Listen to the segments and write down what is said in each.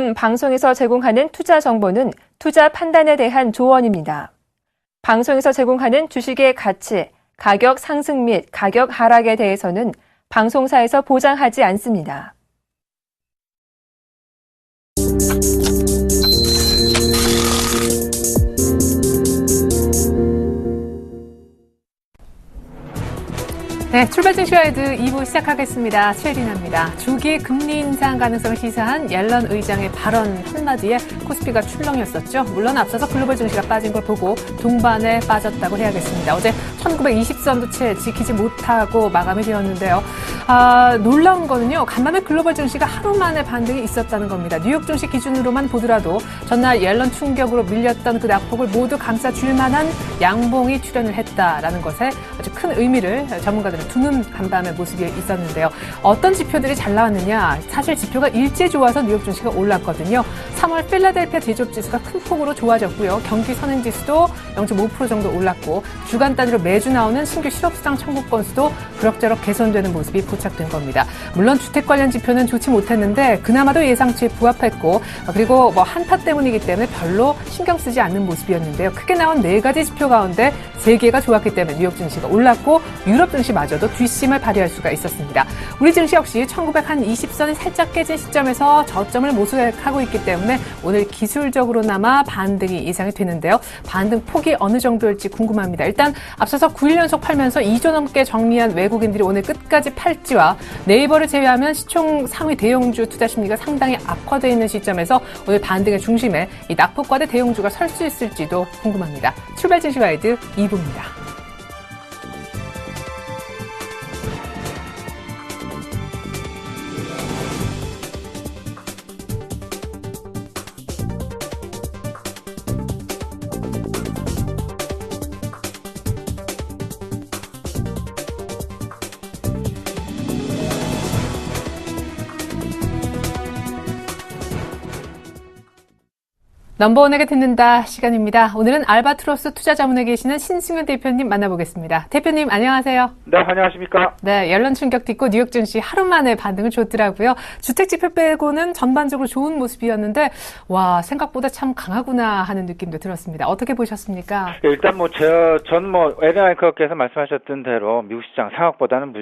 지금 방송에서 제공하는 투자 정보는 투자 판단에 대한 조언입니다. 방송에서 제공하는 주식의 가치, 가격 상승 및 가격 하락에 대해서는 방송사에서 보장하지 않습니다. 네, 출발 증시와이드 2부 시작하겠습니다. 최리나입니다. 조기 금리 인상 가능성을 시사한 옐런 의장의 발언 한마디에 코스피가 출렁였었죠. 물론 앞서서 글로벌 증시가 빠진 걸 보고 동반에 빠졌다고 해야겠습니다. 어제 1920선도 채 지키지 못하고 마감이 되었는데요. 놀라운 거는요. 간밤에 글로벌 증시가 하루 만에 반등이 있었다는 겁니다. 뉴욕 증시 기준으로만 보더라도 전날 옐런 충격으로 밀렸던 그 낙폭을 모두 감싸줄 만한 양봉이 출현을 했다라는 것에 아주 큰 의미를 전문가들은 두는 간밤의 모습이 있었는데요. 어떤 지표들이 잘 나왔느냐? 사실 지표가 일제 좋아서 뉴욕 증시가 올랐거든요. 3월 필라델피아 제조업지수가 큰 폭으로 좋아졌고요. 경기 선행지수도 0.5% 정도 올랐고 주간 단위로 매주 나오는 신규 실업수당 청구 건수도 그럭저럭 개선되는 모습이 포착된 겁니다. 물론 주택 관련 지표는 좋지 못했는데 그나마도 예상치에 부합했고 그리고 한파 때문이기 때문에 별로 신경 쓰지 않는 모습이었는데요. 크게 나온 4가지 지표 가운데 3개가 좋았기 때문에 뉴욕 증시가 올랐고 유럽 증시마저도 뒷심을 발휘할 수가 있었습니다. 우리 증시 역시 1920선이 살짝 깨진 시점에서 저점을 모색하고 있기 때문에 오늘 기술적으로나마 반등이 예상이 되는데요. 반등 폭이 어느 정도일지 궁금합니다. 일단 앞서서 9일 연속 팔면서 2조 넘게 정리한 외국인들이 오늘 끝까지 팔지와 네이버를 제외하면 시총 상위 대형주 투자 심리가 상당히 악화되어 있는 시점에서 오늘 반등의 중심에 이 낙폭과대 대형주가 설 수 있을지도 궁금합니다. 출발 증시 가이드 2부입니다. 넘버원에게 듣는다 시간입니다. 오늘은 알바트로스 투자자문에 계시는 신승현 대표님 만나보겠습니다. 대표님 안녕하세요. 네, 안녕하십니까. 네, 옐런 충격 딛고 뉴욕 증시 하루 만에 반등을 줬더라고요. 주택 지표 빼고는 전반적으로 좋은 모습이었는데 와 생각보다 참 강하구나 하는 느낌도 들었습니다. 어떻게 보셨습니까? 일단 저는 에렌 앵커께서 말씀하셨던 대로 미국 시장 생각보다는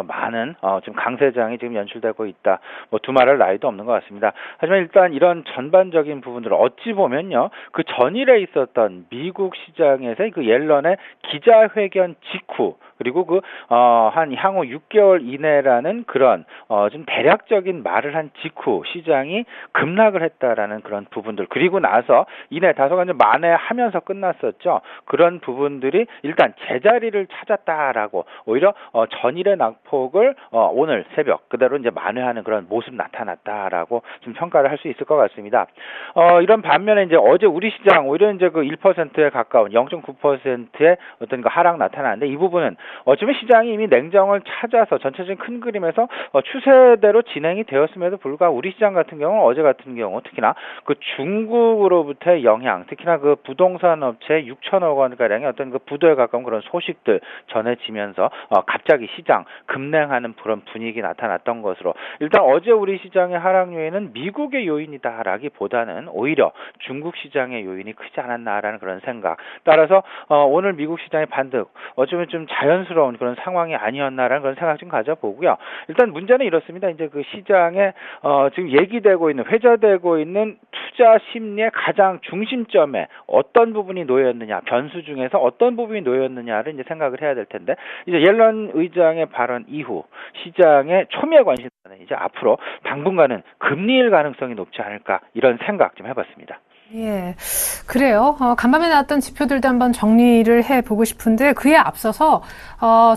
많은 지금 강세장이 지금 연출되고 있다. 두말할 나위도 없는 것 같습니다. 하지만 일단 이런 전반적인 부분들을 어찌 보면요, 그 전일에 있었던 미국 시장에서의 그 옐런의 기자회견 직후 그리고 한 향후 6개월 이내라는 그런 좀 대략적인 말을 한 직후 시장이 급락을 했다라는 그런 부분들 그리고 나서 이내 다소간 좀 만회하면서 끝났었죠. 그런 부분들이 일단 제자리를 찾았다라고 오히려 전일의 낙폭을 오늘 새벽 그대로 이제 만회하는 그런 모습 나타났다라고 좀 평가를 할 수 있을 것 같습니다. 이런 반면에 이제 어제 우리 시장 오히려 이제 그 1%에 가까운 0.9%의 어떤 그 하락 나타나는데 이 부분은 어쩌면 시장이 이미 냉정을 찾아서 전체적인 큰 그림에서 추세대로 진행이 되었음에도 불구하고 우리 시장 같은 경우는 어제 같은 경우 특히나 그 중국으로부터의 영향, 특히나 그 부동산 업체 6천억 원가량의 어떤 그 부도에 가까운 그런 소식들 전해지면서 갑자기 시장 급냉하는 그런 분위기 나타났던 것으로 일단 어제 우리 시장의 하락 요인은 미국의 요인이다라기보다는 오히려 중국 시장의 요인이 크지 않았나라는 그런 생각. 따라서 오늘 미국 시장의 반등 어쩌면 좀 자연스러운 그런 상황이 아니었나라는 그런 생각 좀 가져보고요. 일단 문제는 이렇습니다. 이제 그 시장에 지금 얘기되고 있는 회자되고 있는 투자 심리의 가장 중심점에 어떤 부분이 놓였느냐, 변수 중에서 어떤 부분이 놓였느냐를 이제 생각을 해야 될 텐데 이제 옐런 의장의 발언 이후 시장의 초미의 관심사는 이제 앞으로 당분간은 금리일 가능성이 높지 않을까 이런 생각 좀 해봤습니다. 예, 그래요. 간밤에 나왔던 지표들도 한번 정리를 해보고 싶은데 그에 앞서서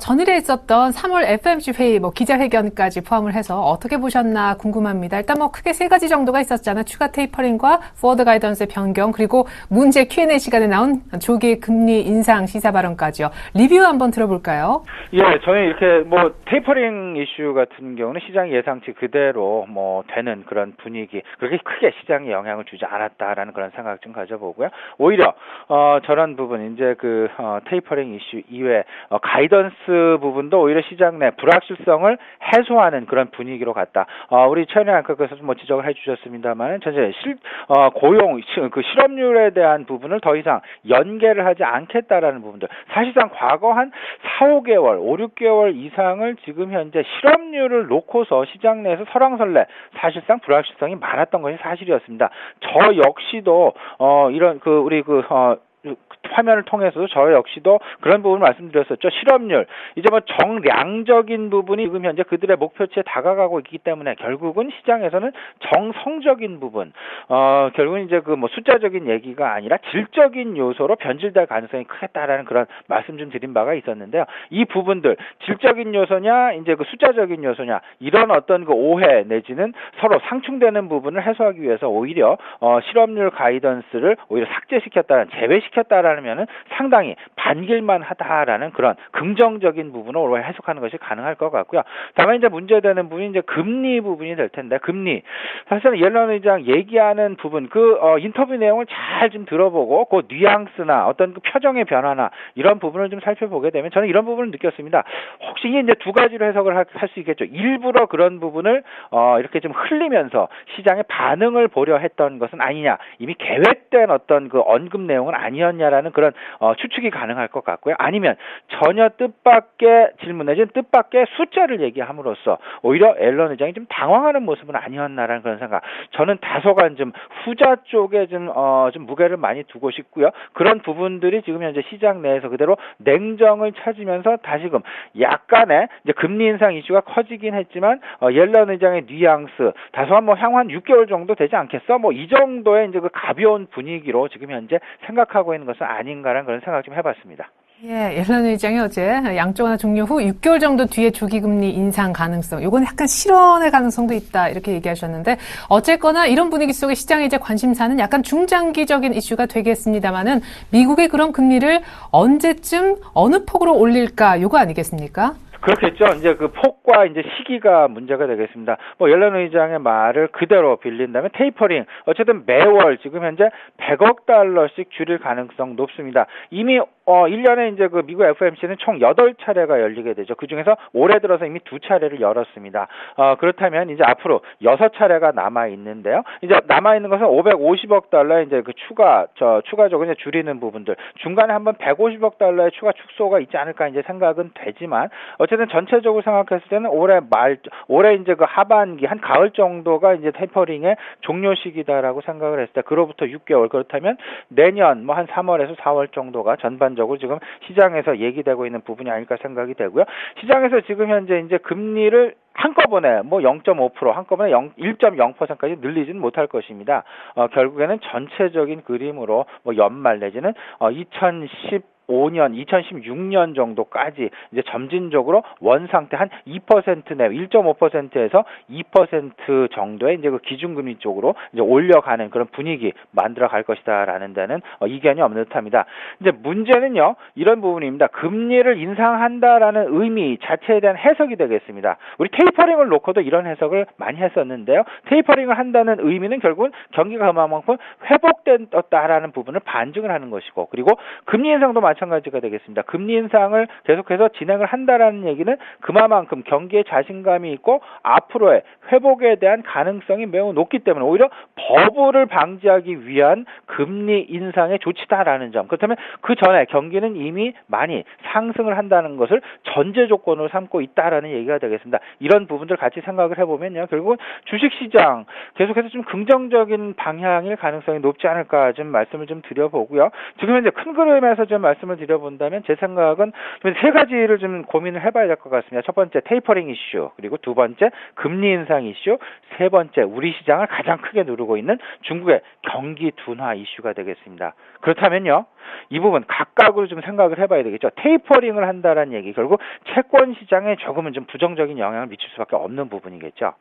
전일에 있었던 3월 FOMC 회의, 기자회견까지 포함을 해서 어떻게 보셨나 궁금합니다. 일단 크게 3가지 정도가 있었잖아요. 추가 테이퍼링과 포워드 가이던스의 변경 그리고 문제 Q&A 시간에 나온 조기 금리 인상 시사 발언까지요. 리뷰 한번 들어볼까요? 예, 저는 이렇게 테이퍼링 이슈 같은 경우는 시장 예상치 그대로 되는 그런 분위기 그렇게 크게 시장에 영향을 주지 않았다라는 그런 생각 좀 가져보고요. 오히려 저런 부분 이제 그 테이퍼링 이슈 이외에 가이던스 부분도 오히려 시장 내 불확실성을 해소하는 그런 분위기로 갔다. 우리 최은희 앵커께서 뭐 지적을 해주셨습니다만 전체 고용 그 실업률에 대한 부분을 더 이상 연계를 하지 않겠다라는 부분들. 사실상 과거 한 4, 5개월, 5, 6개월 이상을 지금 현재 실업률을 놓고서 시장 내에서 설왕설래 사실상 불확실성이 많았던 것이 사실이었습니다. 저 역시도 이런 우리 화면을 통해서도 저 역시도 그런 부분을 말씀드렸었죠. 실업률 이제 뭐 정량적인 부분이 지금 현재 그들의 목표치에 다가가고 있기 때문에 결국은 시장에서는 정성적인 부분 결국은 이제 그 뭐 숫자적인 얘기가 아니라 질적인 요소로 변질될 가능성이 크겠다라는 그런 말씀 좀 드린 바가 있었는데요. 이 부분들 질적인 요소냐 이제 그 숫자적인 요소냐 이런 어떤 그 오해 내지는 서로 상충되는 부분을 해소하기 위해서 오히려 실업률 가이던스를 오히려 삭제시켰다는 제외시켰다라는 면은 상당히 반길만 하다라는 그런 긍정적인 부분을 해석하는 것이 가능할 것 같고요. 다만 이제 문제되는 부분이 이제 금리 부분이 될 텐데 금리 사실은 옐런 의장 얘기하는 부분 인터뷰 내용을 잘 좀 들어보고 그 뉘앙스나 어떤 그 표정의 변화나 이런 부분을 좀 살펴보게 되면 저는 이런 부분을 느꼈습니다. 혹시 이게 이제 두 가지로 해석을 할 수 있겠죠. 일부러 그런 부분을 이렇게 좀 흘리면서 시장의 반응을 보려 했던 것은 아니냐. 이미 계획된 어떤 그 언급 내용은 아니었냐라는 그런 추측이 가능할 것 같고요. 아니면 전혀 뜻밖의 질문 내지는 뜻밖의 숫자를 얘기함으로써 오히려 옐런 의장이 좀 당황하는 모습은 아니었나라는 그런 생각. 저는 다소간 좀 후자 쪽에 좀 무게를 많이 두고 싶고요. 그런 부분들이 지금 현재 시장 내에서 그대로 냉정을 찾으면서 다시금 약간의 이제 금리 인상 이슈가 커지긴 했지만 옐런 의장의 뉘앙스 다소한 뭐 향후 한 6개월 정도 되지 않겠어? 뭐 이 정도의 이제 그 가벼운 분위기로 지금 현재 생각하고 있는 것은 아닌가라는 그런 생각 좀 해봤습니다. 예, 옐런 의장이 어제 양적 완화 종료 후 6개월 정도 뒤에 주기금리 인상 가능성, 요건 약간 실현의 가능성도 있다 이렇게 얘기하셨는데 어쨌거나 이런 분위기 속에 시장의 이제 관심사는 약간 중장기적인 이슈가 되겠습니다만은 미국의 그런 금리를 언제쯤 어느 폭으로 올릴까 요거 아니겠습니까? 그렇겠죠. 이제 그 폭과 이제 시기가 문제가 되겠습니다. 뭐 옐런 의장의 말을 그대로 빌린다면 테이퍼링 어쨌든 매월 지금 현재 100억 달러씩 줄일 가능성 높습니다. 이미 1년에 이제 그 미국 FOMC는 총 8차례가 열리게 되죠. 그 중에서 올해 들어서 이미 2차례를 열었습니다. 그렇다면 이제 앞으로 6차례가 남아 있는데요. 이제 남아 있는 것은 550억 달러의 이제 그 추가적으로 이제 줄이는 부분들. 중간에 한번 150억 달러의 추가 축소가 있지 않을까 이제 생각은 되지만 어쨌든 전체적으로 생각했을 때는 올해 이제 그 하반기 한 가을 정도가 이제 테이퍼링의 종료 시기다라고 생각을 했을 때 그로부터 6개월 그렇다면 내년 뭐 한 3월에서 4월 정도가 전반적으로 지금 시장에서 얘기되고 있는 부분이 아닐까 생각이 되고요. 시장에서 지금 현재 이제 금리를 한꺼번에 뭐 0.5% 한꺼번에 1.0%까지 늘리지는 못할 것입니다. 결국에는 전체적인 그림으로 뭐 연말 내지는 2016년 정도까지 이제 점진적으로 원 상태 한 2% 내외 1.5%에서 2% 정도의 이제 그 기준금리 쪽으로 이제 올려가는 그런 분위기 만들어 갈 것이다라는 데는 이견이 없는 듯합니다. 이제 문제는요 이런 부분입니다. 금리를 인상한다라는 의미 자체에 대한 해석이 되겠습니다. 우리 테이퍼링을 놓고도 이런 해석을 많이 했었는데요. 테이퍼링을 한다는 의미는 결국은 경기가 그만큼 회복됐다라는 부분을 반증을 하는 것이고 그리고 금리 인상도 마찬가지가 되겠습니다. 금리 인상을 계속해서 진행을 한다라는 얘기는 그만큼 경기에 자신감이 있고 앞으로의 회복에 대한 가능성이 매우 높기 때문에 오히려 버블을 방지하기 위한 금리 인상의 조치다라는 점. 그렇다면 그 전에 경기는 이미 많이 상승을 한다는 것을 전제 조건으로 삼고 있다라는 얘기가 되겠습니다. 이런 부분들 같이 생각을 해보면요. 결국은 주식시장 계속해서 좀 긍정적인 방향일 가능성이 높지 않을까 좀 말씀을 좀 드려보고요. 지금 현재 큰 그림에서 좀 말씀을 드려본다면 제 생각은 세 가지를 좀 고민을 해봐야 될 것 같습니다. 첫 번째 테이퍼링 이슈, 그리고 두 번째 금리 인상 이슈, 세 번째 우리 시장을 가장 크게 누르고 있는 중국의 경기 둔화 이슈가 되겠습니다. 그렇다면요. 이 부분 각각으로 좀 생각을 해봐야 되겠죠. 테이퍼링을 한다는 얘기 결국 채권 시장에 조금은 좀 부정적인 영향을 미칠 수밖에 없는 부분이겠죠.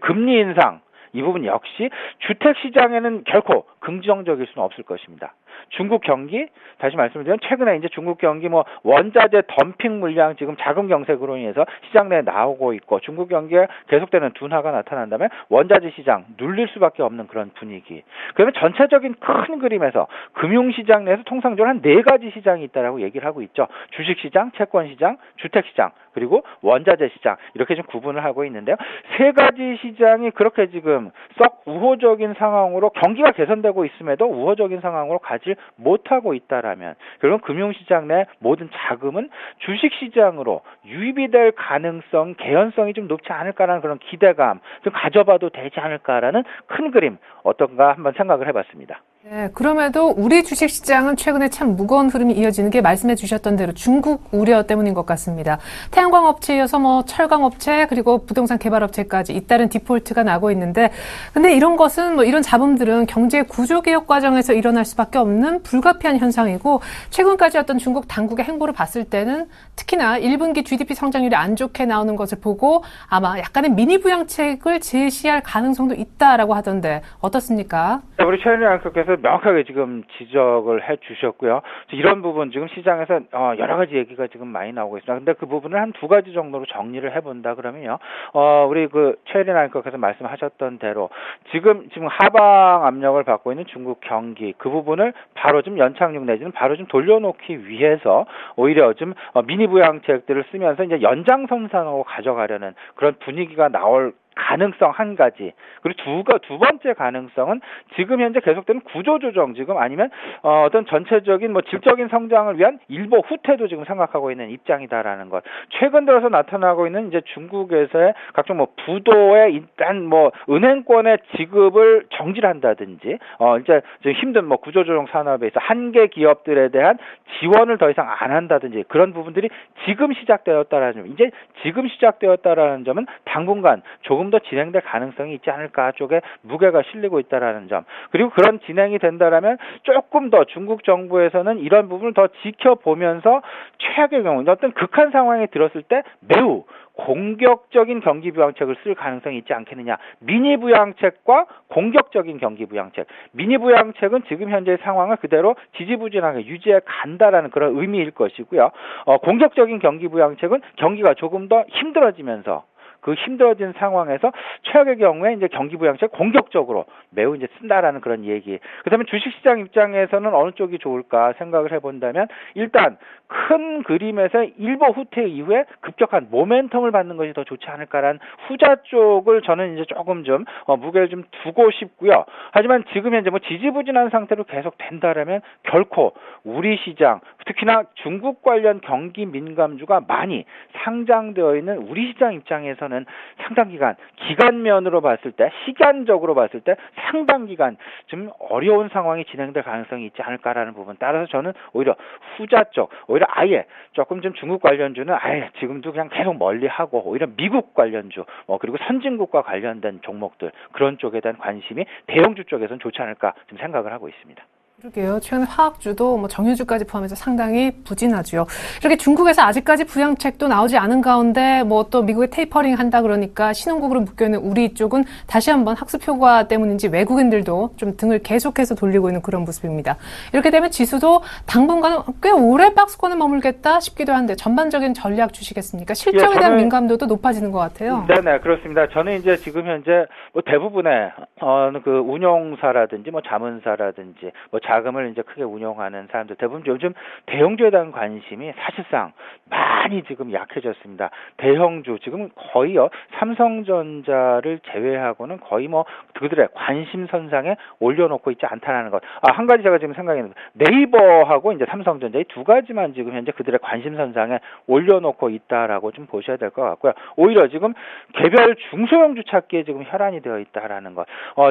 금리 인상 이 부분 역시 주택시장에는 결코 긍정적일 수는 없을 것입니다. 중국 경기, 다시 말씀드리면 최근에 이제 중국 경기 뭐 원자재 덤핑 물량 지금 자금 경색으로 인해서 시장 내에 나오고 있고, 중국 경기에 계속되는 둔화가 나타난다면 원자재 시장 눌릴 수밖에 없는 그런 분위기. 그러면 전체적인 큰 그림에서 금융시장 내에서 통상적으로 한 4가지 시장이 있다라고 얘기를 하고 있죠. 주식시장, 채권시장, 주택시장, 그리고 원자재 시장, 이렇게 좀 구분을 하고 있는데요. 3가지 시장이 그렇게 지금 썩 우호적인 상황으로, 경기가 개선되고 있음에도 우호적인 상황으로 가지 못하고 있다라면, 그러면 금융시장 내 모든 자금은 주식시장으로 유입이 될 가능성, 개연성이 좀 높지 않을까라는 그런 기대감 좀 가져봐도 되지 않을까라는 큰 그림 어떤가 한번 생각을 해봤습니다. 네, 그럼에도 우리 주식시장은 최근에 참 무거운 흐름이 이어지는 게 말씀해 주셨던 대로 중국 우려 때문인 것 같습니다. 태양광 업체에 이어서 뭐 철강 업체, 그리고 부동산 개발 업체까지 잇따른 디폴트가 나고 있는데, 근데 이런 것은 뭐 이런 잡음들은 경제 구조 개혁 과정에서 일어날 수밖에 없는 불가피한 현상이고, 최근까지 어떤 중국 당국의 행보를 봤을 때는 특히나 1분기 GDP 성장률이 안 좋게 나오는 것을 보고 아마 약간의 미니 부양책을 제시할 가능성도 있다라고 하던데 어떻습니까? 우리 최현희 앵커께서 명확하게 지금 지적을 해 주셨고요. 이런 부분 지금 시장에서 여러 가지 얘기가 지금 많이 나오고 있습니다. 근데 그 부분을 한 2가지 정도로 정리를 해본다 그러면요. 우리 그 최현희 앵커께서 말씀하셨던 대로 지금 하방 압력을 받고 있는 중국 경기, 그 부분을 바로 좀 연착륙 내지는 바로 좀 돌려놓기 위해서 오히려 좀 미니 부양책들을 쓰면서 이제 연장선상으로 가져가려는 그런 분위기가 나올 가능성 한 가지. 그리고 두 번째 가능성은 지금 현재 계속되는 구조조정, 지금 아니면 어떤 전체적인 뭐 질적인 성장을 위한 일부 후퇴도 지금 생각하고 있는 입장이다라는 것. 최근 들어서 나타나고 있는 이제 중국에서의 각종 뭐 부도의 일단 뭐 은행권의 지급을 정지한다든지, 이제 좀 힘든 뭐 구조조정 산업에 있어 한계 기업들에 대한 지원을 더 이상 안 한다든지, 그런 부분들이 지금 시작되었다라는 점. 이제 지금 시작되었다라는 점은 당분간 조금 더 진행될 가능성이 있지 않을까 쪽에 무게가 실리고 있다라는 점. 그리고 그런 진행이 된다라면 조금 더 중국 정부에서는 이런 부분을 더 지켜보면서 최악의 경우 어떤 극한 상황에 들었을 때 매우 공격적인 경기 부양책을 쓸 가능성이 있지 않겠느냐. 미니 부양책과 공격적인 경기 부양책. 미니 부양책은 지금 현재 상황을 그대로 지지부진하게 유지해 간다라는 그런 의미일 것이고요. 공격적인 경기 부양책은 경기가 조금 더 힘들어지면서, 그 힘들어진 상황에서 최악의 경우에 이제 경기 부양책 공격적으로 매우 이제 쓴다라는 그런 얘기. 그다음에 주식시장 입장에서는 어느 쪽이 좋을까 생각을 해본다면, 일단 큰 그림에서 일부 후퇴 이후에 급격한 모멘텀을 받는 것이 더 좋지 않을까라는 후자 쪽을 저는 이제 조금 좀 무게를 좀 두고 싶고요. 하지만 지금 현재 뭐 지지부진한 상태로 계속 된다라면 결코 우리 시장, 특히나 중국 관련 경기 민감주가 많이 상장되어 있는 우리 시장 입장에서는 상당 기간, 기간면으로 봤을 때, 시간적으로 봤을 때 상당 기간 좀 어려운 상황이 진행될 가능성이 있지 않을까라는 부분. 따라서 저는 오히려 후자 쪽, 오히려 아예 조금 좀 중국 관련주는 아예 지금도 그냥 계속 멀리하고, 오히려 미국 관련주, 그리고 선진국과 관련된 종목들, 그런 쪽에 대한 관심이 대형주 쪽에서는 좋지 않을까 좀 생각을 하고 있습니다. 그러게요. 최근 화학주도 뭐 정유주까지 포함해서 상당히 부진하죠. 이렇게 중국에서 아직까지 부양책도 나오지 않은 가운데 뭐 또 미국의 테이퍼링 한다 그러니까 신흥국으로 묶여있는 우리 쪽은 다시 한번 학습 효과 때문인지 외국인들도 좀 등을 계속해서 돌리고 있는 그런 모습입니다. 이렇게 되면 지수도 당분간은 꽤 오래 박스권에 머물겠다 싶기도 한데, 전반적인 전략 주시겠습니까? 실적에 대한 민감도도 높아지는 것 같아요. 네, 그렇습니다. 저는 이제 지금 현재 뭐 대부분의 그 운용사라든지 뭐 자문사라든지 뭐 자금을 이제 크게 운용하는 사람들 대부분 요즘 대형주에 대한 관심이 사실상 많이 지금 약해졌습니다. 대형주 지금 거의요, 삼성전자를 제외하고는 거의 뭐 그들의 관심 선상에 올려놓고 있지 않다라는 것. 한 가지 제가 지금 생각했는데, 네이버하고 이제 삼성전자 이 2가지만 지금 현재 그들의 관심 선상에 올려놓고 있다라고 좀 보셔야 될 것 같고요. 오히려 지금 개별 중소형주 찾기에 지금 혈안이 되어 있다라는 것.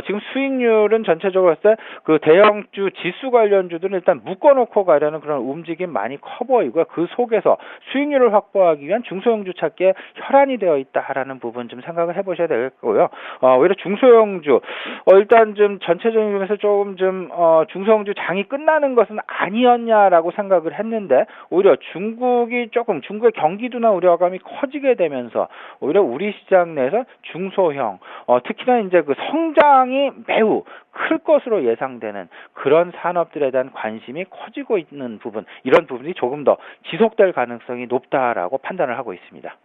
지금 수익률은 전체적으로 봤을 때 그 대형주 지수 관련주들은 일단 묶어놓고 가려는 그런 움직임 많이 커 보이고요. 그 속에서 수익률을 확보하기 위한 중소형주 찾기에 혈안이 되어 있다라는 부분 좀 생각을 해보셔야 되겠고요. 오히려 중소형주 일단 좀 전체적인 면에서 조금 중소형주 장이 끝나는 것은 아니었냐라고 생각을 했는데 오히려 중국의 경기도나 우려감이 커지게 되면서 오히려 우리 시장 내에서 중소형 특히나 이제 그 성장이 매우 클 것으로 예상되는 그런 산업들에 대한 관심이 커지고 있는 부분, 이런 부분이 조금 더 지속될 가능성이 높다라고 판단을 하고 있습니다.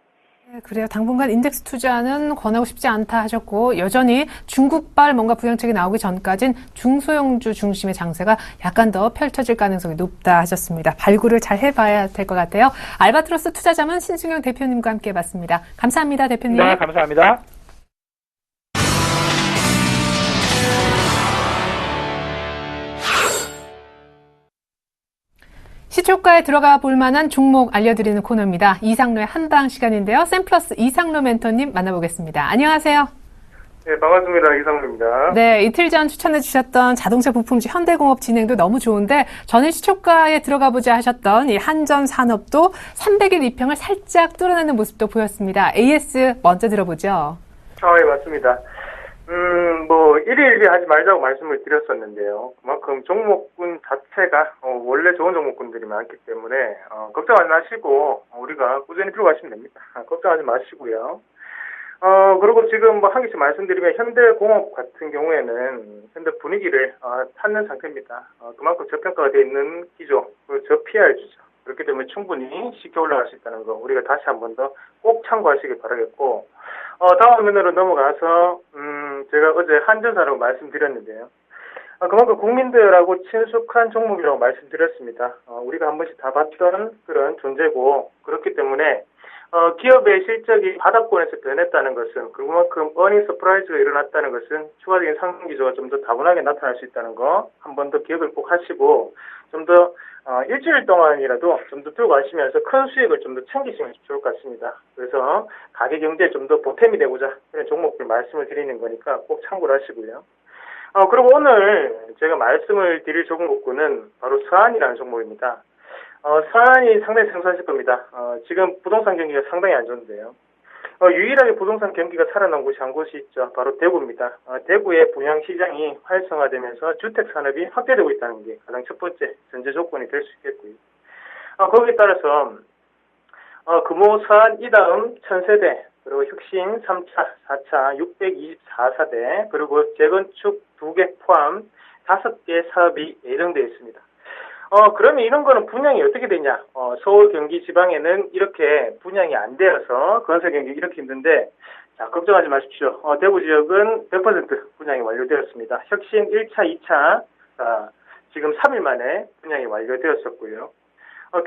네, 그래요. 당분간 인덱스 투자는 권하고 싶지 않다 하셨고 여전히 중국발 뭔가 부양책이 나오기 전까진 중소형주 중심의 장세가 약간 더 펼쳐질 가능성이 높다 하셨습니다. 발굴을 잘 해봐야 될 것 같아요. 알바트로스 투자자문 신승영 대표님과 함께 해봤습니다. 감사합니다, 대표님. 네, 감사합니다. 시초가에 들어가 볼 만한 종목 알려드리는 코너입니다. 이상로의 한방 시간인데요. 샘플러스 이상로 멘토님 만나보겠습니다. 안녕하세요. 네, 반갑습니다. 이상로입니다. 네, 이틀 전 추천해 주셨던 자동차 부품주 현대공업 진행도 너무 좋은데 전일 시초가에 들어가 보자 하셨던 이 한전산업도 300일 이평을 살짝 뚫어내는 모습도 보였습니다. AS 먼저 들어보죠. 예, 맞습니다. 일일이 하지 말자고 말씀을 드렸었는데요. 그만큼 종목군 자체가 원래 좋은 종목군들이 많기 때문에 걱정하지 마시고 우리가 꾸준히 들어가시면 됩니다. 걱정하지 마시고요. 그리고 지금 한 개씩 말씀드리면 현대공업 같은 경우에는 현재 분위기를 찾는 상태입니다. 그만큼 저평가가 되어 있는 기조, 저PR 주죠. 그렇기 때문에 충분히 쉽게 올라갈 수 있다는 거 우리가 다시 한 번 더 꼭 참고하시길 바라겠고, 다음 화면으로 넘어가서 제가 어제 한전사라고 말씀드렸는데요. 그만큼 국민들하고 친숙한 종목이라고 말씀드렸습니다. 우리가 한 번씩 다 봤던 그런 존재고, 그렇기 때문에 기업의 실적이 바닥권에서 변했다는 것은 그만큼 어닝 서프라이즈가 일어났다는 것은 추가적인 상승 기조가 좀 더 다분하게 나타날 수 있다는 거 한 번 더 기억을 꼭 하시고, 좀 더 일주일 동안이라도 좀 더 들고 가시면서 큰 수익을 좀 더 챙기시면 좋을 것 같습니다. 그래서 가계 경제에 좀 더 보탬이 되고자 그런 종목들 말씀을 드리는 거니까 꼭 참고를 하시고요. 그리고 오늘 제가 말씀을 드릴 종목군은 바로 서한이라는 종목입니다. 서한이 상당히 생소하실 겁니다. 지금 부동산 경기가 상당히 안 좋은데요. 유일하게 부동산 경기가 살아난 곳이 한 곳이 있죠. 바로 대구입니다. 대구의 분양 시장이 활성화되면서 주택 산업이 확대되고 있다는 게 가장 첫 번째 전제 조건이 될 수 있겠고요. 거기에 따라서 금호 서한 이다음 1000세대, 그리고 혁신 3차, 4차 624사대, 그리고 재건축 2개 포함 5개 사업이 예정되어 있습니다. 그러면 이런 거는 분양이 어떻게 되냐? 서울, 경기, 지방에는 이렇게 분양이 안 되어서 건설 경기 이렇게 힘든데, 자, 걱정하지 마십시오. 대구 지역은 100% 분양이 완료되었습니다. 혁신 1차, 2차, 지금 3일 만에 분양이 완료되었었고요.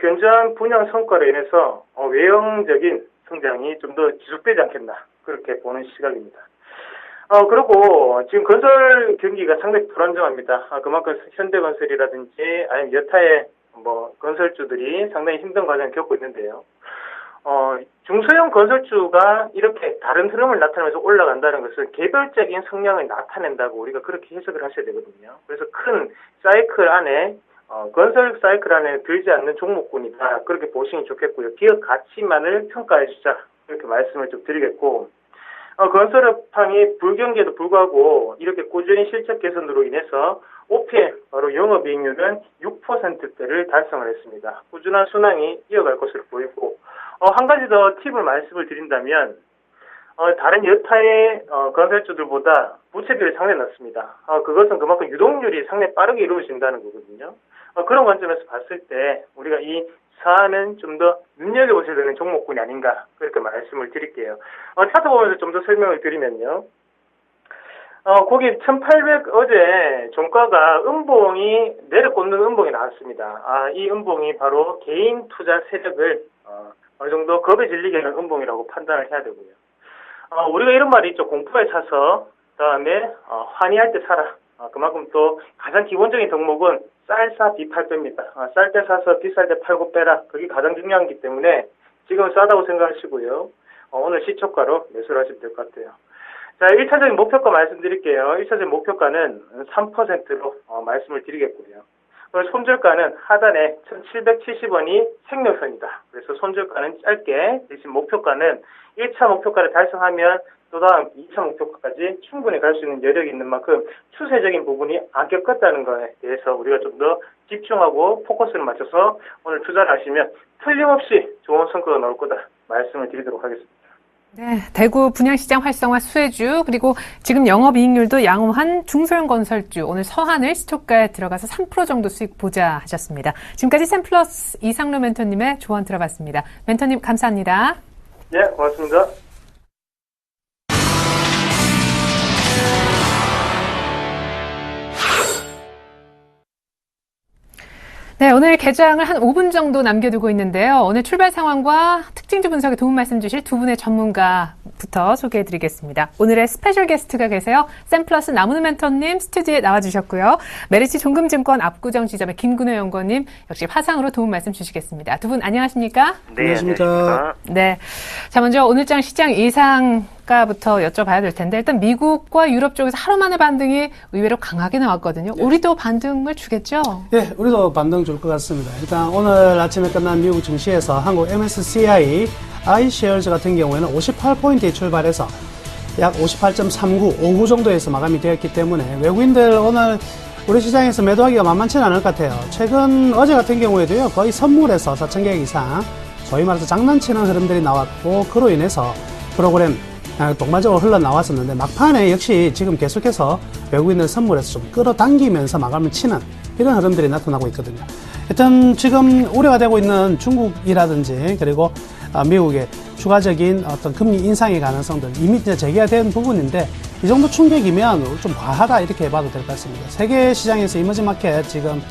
견조한 분양 성과로 인해서 외형적인 성장이 좀 더 지속되지 않겠나, 그렇게 보는 시각입니다. 그리고 지금 건설 경기가 상당히 불안정합니다. 그만큼 현대건설이라든지 아니면 여타의 건설주들이 상당히 힘든 과정을 겪고 있는데요. 중소형 건설주가 이렇게 다른 흐름을 나타내면서 올라간다는 것은 개별적인 성향을 나타낸다고 우리가 그렇게 해석을 하셔야 되거든요. 그래서 큰 사이클 안에 건설 사이클 안에 들지 않는 종목군이다, 그렇게 보시면 좋겠고요. 기업 가치만을 평가해 주자, 이렇게 말씀을 좀 드리겠고, 건설업황이 불경기에도 불구하고 이렇게 꾸준히 실적 개선으로 인해서 OPM, 바로 영업이익률은 6%대를 달성을 했습니다. 꾸준한 순항이 이어갈 것으로 보이고, 한 가지 더 팁을 말씀을 드린다면, 다른 여타의 건설주들보다 부채비율이 상당히 낮습니다. 그것은 그만큼 유동률이 상당히 빠르게 이루어진다는 거거든요. 그런 관점에서 봤을 때 우리가 이 사안은 좀 더 눈여겨보셔야 되는 종목군이 아닌가, 그렇게 말씀을 드릴게요. 차트 보면서 좀 더 설명을 드리면요. 거기 1800 어제 종가가 음봉이 내려꽂는 음봉이 나왔습니다. 이 음봉이 바로 개인 투자 세력을 어느 정도 겁에 질리게 하는 음봉이라고 판단을 해야 되고요. 우리가 이런 말이 있죠. 공포에 사서 그다음에 환희할 때 사라. 그만큼 또 가장 기본적인 덕목은 쌀 비팔 빼입니다. 쌀 때 사서 비쌀 때 팔고 빼라. 그게 가장 중요하기 때문에 지금은 싸다고 생각하시고요. 오늘 시초가로 매수를 하시면 될 것 같아요. 자, 1차적인 목표가 말씀드릴게요. 1차적인 목표가는 3%로 말씀을 드리겠고요. 오늘 손절가는 하단에 1,770원이 생명선이다. 그래서 손절가는 짧게, 대신 목표가는 1차 목표가를 달성하면 또 다음 2차 목표가까지 충분히 갈 수 있는 여력이 있는 만큼 추세적인 부분이 안 겪었다는 거에 대해서 우리가 좀 더 집중하고 포커스를 맞춰서 오늘 투자를 하시면 틀림없이 좋은 성과가 나올 거다 말씀을 드리도록 하겠습니다. 네, 대구 분양시장 활성화 수혜주, 그리고 지금 영업이익률도 양호한 중소형 건설주, 오늘 서한을 시초가에 들어가서 3% 정도 수익 보자 하셨습니다. 지금까지 샘플러스 이상루 멘토님의 조언 들어봤습니다. 멘토님 감사합니다. 네, 고맙습니다. 네, 오늘 개장을 한 5분 정도 남겨두고 있는데요. 오늘 출발 상황과 특징주 분석에 도움 말씀 주실 두 분의 전문가부터 소개해드리겠습니다. 오늘의 스페셜 게스트가 계세요. 샘플러스 나무는 멘토님 스튜디오에 나와주셨고요. 메리츠 종금증권 압구정 지점의 김근호 연구원님 역시 화상으로 도움 말씀 주시겠습니다. 두 분 안녕하십니까? 네, 안녕하십니까? 네, 자 먼저 오늘장 시장 예상가부터 여쭤봐야 될 텐데 일단 미국과 유럽 쪽에서 하루 만에 반등이 의외로 강하게 나왔거든요. 네. 우리도 반등을 주겠죠? 네, 우리도 반등 줄 것 같습니다. 일단 오늘 아침에 끝난 미국 증시에서 한국 MSCI iShares 같은 경우에는 58포인트에 출발해서 약 58.39, 59 정도에서 마감이 되었기 때문에 외국인들 오늘 우리 시장에서 매도하기가 만만치는 않을 것 같아요. 최근 어제 같은 경우에도요, 거의 선물에서 4,000개 이상 소위 말해서 장난치는 흐름들이 나왔고 그로 인해서 프로그램 동반적으로 흘러나왔었는데 막판에 역시 지금 계속해서 외국인들 선물에서 좀 끌어당기면서 마감을 치는 이런 흐름들이 나타나고 있거든요. 일단 지금 우려가 되고 있는 중국이라든지 그리고 미국의 추가적인 어떤 금리 인상의 가능성들 이미 이제 제기가 된 부분인데 이 정도 충격이면 좀 과하다 이렇게 봐도 될 것 같습니다. 세계 시장에서 이머징 마켓 지금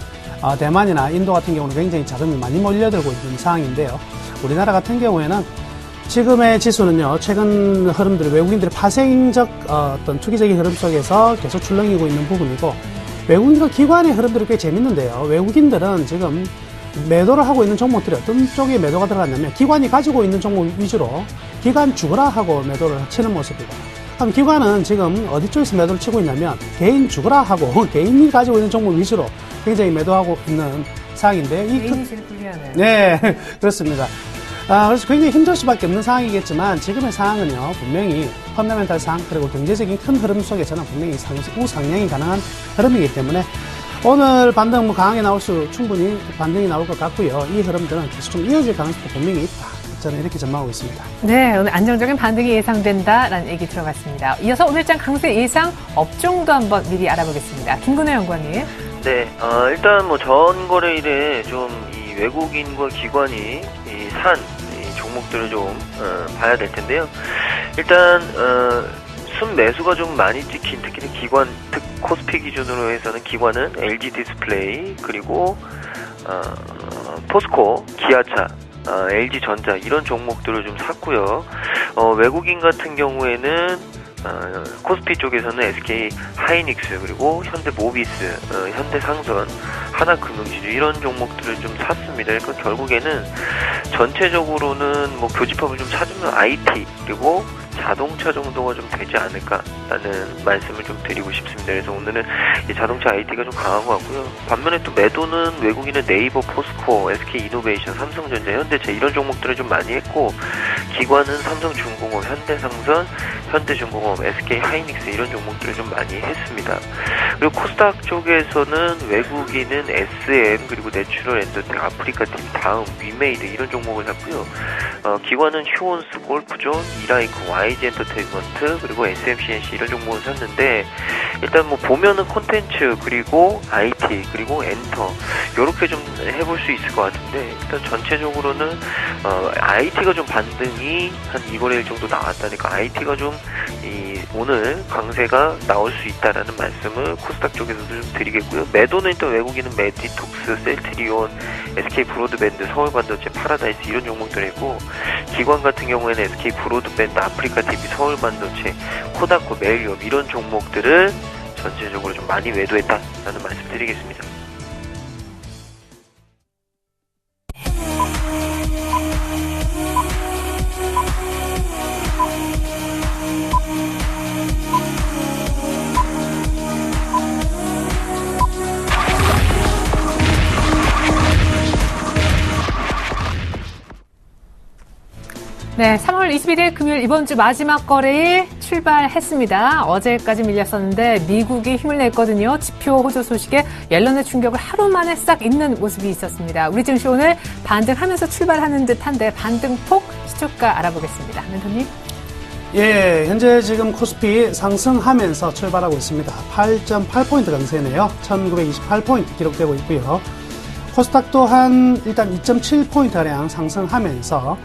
대만이나 인도 같은 경우는 굉장히 자금이 많이 몰려들고 있는 상황인데요. 우리나라 같은 경우에는 지금의 지수는요, 최근 흐름들이 외국인들의 파생적 어떤 투기적인 흐름 속에서 계속 출렁이고 있는 부분이고, 외국인과 기관의 흐름들이 꽤 재밌는데요. 외국인들은 지금 매도를 하고 있는 종목들이 어떤 쪽에 매도가 들어갔냐면, 기관이 가지고 있는 종목 위주로 기관 죽어라 하고 매도를 치는 모습이고, 그럼 기관은 지금 어디 쪽에서 매도를 치고 있냐면, 개인 죽어라 하고 개인이 가지고 있는 종목 위주로 굉장히 매도하고 있는 상황인데요. 개인이 제일 불리하네요. 네, 그렇습니다. 그래서 굉장히 힘들 수밖에 없는 상황이겠지만 지금의 상황은요, 분명히 펀더멘탈 상 그리고 경제적인 큰 흐름 속에서는 분명히 우상향이 가능한 흐름이기 때문에 오늘 반등 강하게 나올 수 충분히 반등이 나올 것 같고요. 이 흐름들은 계속 좀 이어질 가능성도 분명히 있다. 저는 이렇게 전망하고 있습니다. 네, 오늘 안정적인 반등이 예상된다라는 얘기 들어봤습니다. 이어서 오늘장 강세 예상 업종도 한번 미리 알아보겠습니다. 김근호 연구원님. 네, 일단 뭐 전 거래일에 좀 이 외국인과 기관이 산 종목들을 좀 봐야 될 텐데요. 일단 순매수가 좀 많이 찍힌 특히 기관 코스피 기준으로 해서는 기관은 LG 디스플레이 그리고 포스코, 기아차, LG 전자 이런 종목들을 좀 샀고요. 외국인 같은 경우에는 코스피 쪽에서는 SK 하이닉스 그리고 현대 모비스, 현대 상선, 하나금융지주 이런 종목들을 좀 샀습니다. 그러니까 결국에는 전체적으로는 뭐 교집합을 좀 찾으면 IT 그리고 자동차 정도가 좀 되지 않을까라는 말씀을 좀 드리고 싶습니다. 그래서 오늘은 이 자동차 IT가 좀 강한 것 같고요. 반면에 또 매도는 외국인은 네이버, 포스코, SK 이노베이션, 삼성전자, 현대차 이런 종목들을 좀 많이 했고 기관은 삼성중공업, 현대상선, 현대중공업, SK 하이닉스 이런 종목들을 좀 많이 했습니다. 그리고 코스닥 쪽에서는 외국인은 SM 그리고 내추럴 엔더텍, 아프리카TV, 다음, 위메이드 이런 종목을 샀고요. 기관은 휴온스, 골프존, 이라이크, YG 엔터테인먼트 그리고 SMCNC 이런 종목을 샀는데 일단 뭐 보면은 콘텐츠 그리고 IT 그리고 엔터 이렇게 좀 해볼 수 있을 것 같은데 일단 전체적으로는 IT가 좀 반등이 한 2거래일 정도 나왔다니까 IT가 좀 오늘 강세가 나올 수 있다라는 말씀을 코스닥 쪽에서도 좀 드리겠고요. 매도는 일단 외국인은 메디톡스, 셀트리온, SK 브로드밴드, 서울반도체, 파라다이스 이런 종목들이고 기관 같은 경우에는 SK 브로드밴드, 아프리카TV, 서울반도체, 코다코, 메일유업 이런 종목들을 전체적으로 좀 많이 매도했다라는 말씀 드리겠습니다. 네, 3월 21일 금요일 이번 주 마지막 거래일 출발했습니다. 어제까지 밀렸었는데 미국이 힘을 냈거든요. 지표 호조 소식에 옐런의 충격을 하루 만에 싹 잇는 모습이 있었습니다. 우리 증시 오늘 반등하면서 출발하는 듯한데 반등폭 시초가 알아보겠습니다. 멘토님. 예, 현재 지금 코스피 상승하면서 출발하고 있습니다. 8.8포인트 강세네요. 1928포인트 기록되고 있고요. 코스닥 또한 일단 2.7포인트가량 상승하면서